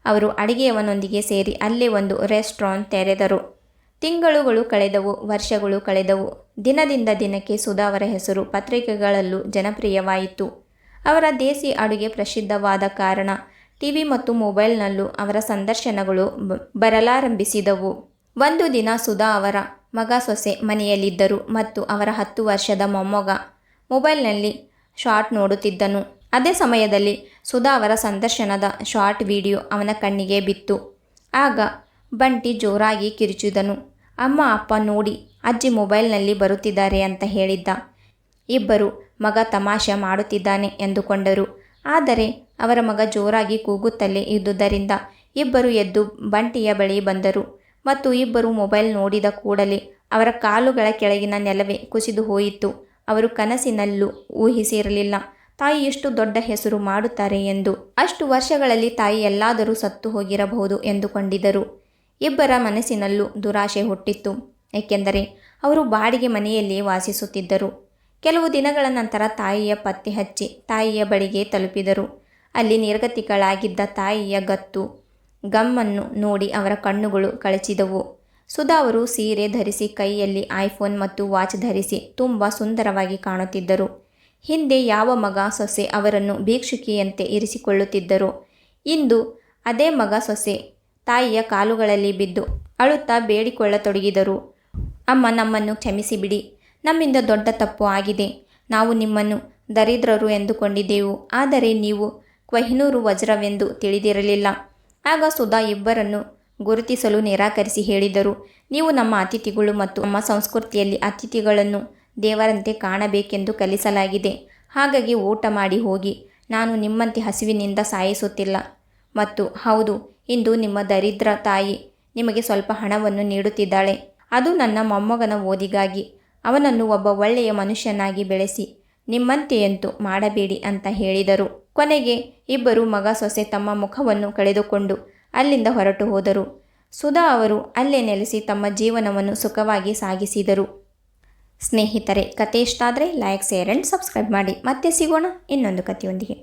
ಅವರು ಅಡುಗೆಯವನೊಂದಿಗೆ ಸೇರಿ ಅಲ್ಲೇ ಒಂದು ರೆಸ್ಟೋರೆಂಟ್ ತೆರೆದರು. ತಿಂಗಳುಗಳು ಕಳೆದವು, ವರ್ಷಗಳು ಕಳೆದವು. ದಿನದಿಂದ ದಿನಕ್ಕೆ ಸುಧಾ ಅವರ ಹೆಸರು ಪತ್ರಿಕೆಗಳಲ್ಲೂ ಜನಪ್ರಿಯವಾಯಿತು. ಅವರ ದೇಸಿ ಅಡುಗೆ ಪ್ರಸಿದ್ಧವಾದ ಕಾರಣ ಟಿವಿ ಮತ್ತು ಮೊಬೈಲ್ನಲ್ಲೂ ಅವರ ಸಂದರ್ಶನಗಳು ಬರಲಾರಂಭಿಸಿದವು. ಒಂದು ದಿನ ಸುಧಾ ಅವರ ಮಗ ಸೊಸೆ ಮನೆಯಲ್ಲಿದ್ದರು ಮತ್ತು ಅವರ 10 ವರ್ಷದ ಮೊಮ್ಮಗ ಮೊಬೈಲ್ನಲ್ಲಿ ಶಾರ್ಟ್ ನೋಡುತ್ತಿದ್ದನು. ಅದೇ ಸಮಯದಲ್ಲಿ ಸುಧಾ ಅವರ ಸಂದರ್ಶನದ ಶಾರ್ಟ್ ವಿಡಿಯೋ ಅವನ ಕಣ್ಣಿಗೆ ಬಿತ್ತು. ಆಗ ಬಂಟಿ ಜೋರಾಗಿ ಕಿರುಚಿದನು. ಅಮ್ಮ, ಅಪ್ಪ ನೋಡಿ, ಅಜ್ಜಿ ಮೊಬೈಲ್ನಲ್ಲಿ ಬರುತ್ತಿದ್ದಾರೆ ಅಂತ ಹೇಳಿದ್ದ. ಇಬ್ಬರು ಮಗ ತಮಾಷೆ ಮಾಡುತ್ತಿದ್ದಾನೆ ಎಂದುಕೊಂಡರು. ಆದರೆ ಅವರ ಮಗ ಜೋರಾಗಿ ಕೂಗುತ್ತಲೇ ಇದ್ದುದರಿಂದ ಇಬ್ಬರು ಎದ್ದು ಬಂಟಿಯ ಬಳಿ ಬಂದರು ಮತ್ತು ಇಬ್ಬರು ಮೊಬೈಲ್ ನೋಡಿದ ಕೂಡಲೇ ಅವರ ಕಾಲುಗಳ ಕೆಳಗಿನ ನೆಲವೇ ಕುಸಿದು ಹೋಯಿತು. ಅವರು ಕನಸಿನಲ್ಲೂ ಊಹಿಸಿರಲಿಲ್ಲ ತಾಯಿ ಇಷ್ಟು ದೊಡ್ಡ ಹೆಸರು ಮಾಡುತ್ತಾರೆ ಎಂದು. ಅಷ್ಟು ವರ್ಷಗಳಲ್ಲಿ ತಾಯಿ ಎಲ್ಲಾದರೂ ಸತ್ತು ಹೋಗಿರಬಹುದು ಎಂದುಕೊಂಡಿದ್ದರು. ಇಬ್ಬರ ಮನಸ್ಸಿನಲ್ಲೂ ದುರಾಶೆ ಹುಟ್ಟಿತ್ತು. ಏಕೆಂದರೆ ಅವರು ಬಾಡಿಗೆ ಮನೆಯಲ್ಲಿಯೇ ವಾಸಿಸುತ್ತಿದ್ದರು. ಕೆಲವು ದಿನಗಳ ನಂತರ ತಾಯಿಯ ಪತ್ತೆ ಹಚ್ಚಿ ತಾಯಿಯ ಬಳಿಗೆ ತಲುಪಿದರು. ಅಲ್ಲಿ ನಿರ್ಗತಿಗಳಾಗಿದ್ದ ತಾಯಿಯ ಗಮ್ಮನ್ನು ನೋಡಿ ಅವರ ಕಣ್ಣುಗಳು ಕಳಚಿದವು. ಸುಧಾ ಅವರು ಸೀರೆ ಧರಿಸಿ ಕೈಯಲ್ಲಿ ಐಫೋನ್ ಮತ್ತು ವಾಚ್ ಧರಿಸಿ ತುಂಬ ಸುಂದರವಾಗಿ ಕಾಣುತ್ತಿದ್ದರು. ಹಿಂದೆ ಯಾವ ಮಗ ಸೊಸೆ ಅವರನ್ನು ಭಿಕ್ಷುಕಿಯಂತೆ ಇರಿಸಿಕೊಳ್ಳುತ್ತಿದ್ದರೋ ಇಂದು ಅದೇ ಮಗ ಸೊಸೆ ತಾಯಿಯ ಕಾಲುಗಳಲ್ಲಿ ಬಿದ್ದು ಅಳುತ್ತಾ ಬೇಡಿಕೊಳ್ಳತೊಡಗಿದರು. ಅಮ್ಮ, ನಮ್ಮನ್ನು ಕ್ಷಮಿಸಿಬಿಡಿ. ನಮ್ಮಿಂದ ದೊಡ್ಡ ತಪ್ಪು ಆಗಿದೆ. ನಾವು ನಿಮ್ಮನ್ನು ದರಿದ್ರರು ಎಂದುಕೊಂಡಿದ್ದೆವು. ಆದರೆ ನೀವು ಕೊಹಿನೂರು ವಜ್ರವೆಂದು ತಿಳಿದಿರಲಿಲ್ಲ. ಆಗ ಸುಧಾ ಇಬ್ಬರನ್ನು ಗುರುತಿಸಲು ನಿರಾಕರಿಸಿ ಹೇಳಿದರು, ನೀವು ನಮ್ಮ ಅತಿಥಿಗಳು ಮತ್ತು ನಮ್ಮ ಸಂಸ್ಕೃತಿಯಲ್ಲಿ ಅತಿಥಿಗಳನ್ನು ದೇವರಂತೆ ಕಾಣಬೇಕೆಂದು ಕಲಿಸಲಾಗಿದೆ. ಹಾಗಾಗಿ ಊಟ ಮಾಡಿ ಹೋಗಿ. ನಾನು ನಿಮ್ಮಂತೆ ಹಸಿವಿನಿಂದ ಸಾಯಿಸುತ್ತಿಲ್ಲ. ಮತ್ತು ಹೌದು, ಇಂದು ನಿಮ್ಮ ದರಿದ್ರ ತಾಯಿ ನಿಮಗೆ ಸ್ವಲ್ಪ ಹಣವನ್ನು ನೀಡುತ್ತಿದ್ದಾಳೆ. ಅದು ನನ್ನ ಮೊಮ್ಮಗನ ಓದಿಗಾಗಿ. ಅವನನ್ನು ಒಬ್ಬ ಒಳ್ಳೆಯ ಮನುಷ್ಯನಾಗಿ ಬೆಳೆಸಿ ನಿಮ್ಮಂತೆಯಂತೂ ಮಾಡಬೇಡಿ ಅಂತ ಹೇಳಿದರು. ಕೊನೆಗೆ ಇಬ್ಬರು ಮಗ ಸೊಸೆ ತಮ್ಮ ಮುಖವನ್ನು ಕಳೆದುಕೊಂಡು ಅಲ್ಲಿಂದ ಹೊರಟು ಹೋದರು. ಸುಧಾ ಅವರು ಅಲ್ಲೇ ನೆಲೆಸಿ ತಮ್ಮ ಜೀವನವನ್ನು ಸುಖವಾಗಿ ಸಾಗಿಸಿದರು. ಸ್ನೇಹಿತರೆ, ಕತೆ ಇಷ್ಟ ಆದರೆ ಲೈಕ್, ಶೇರ್ ಆ್ಯಂಡ್ ಸಬ್ಸ್ಕ್ರೈಬ್ ಮಾಡಿ. ಮತ್ತೆ ಸಿಗೋಣ ಇನ್ನೊಂದು ಕಥೆಯೊಂದಿಗೆ.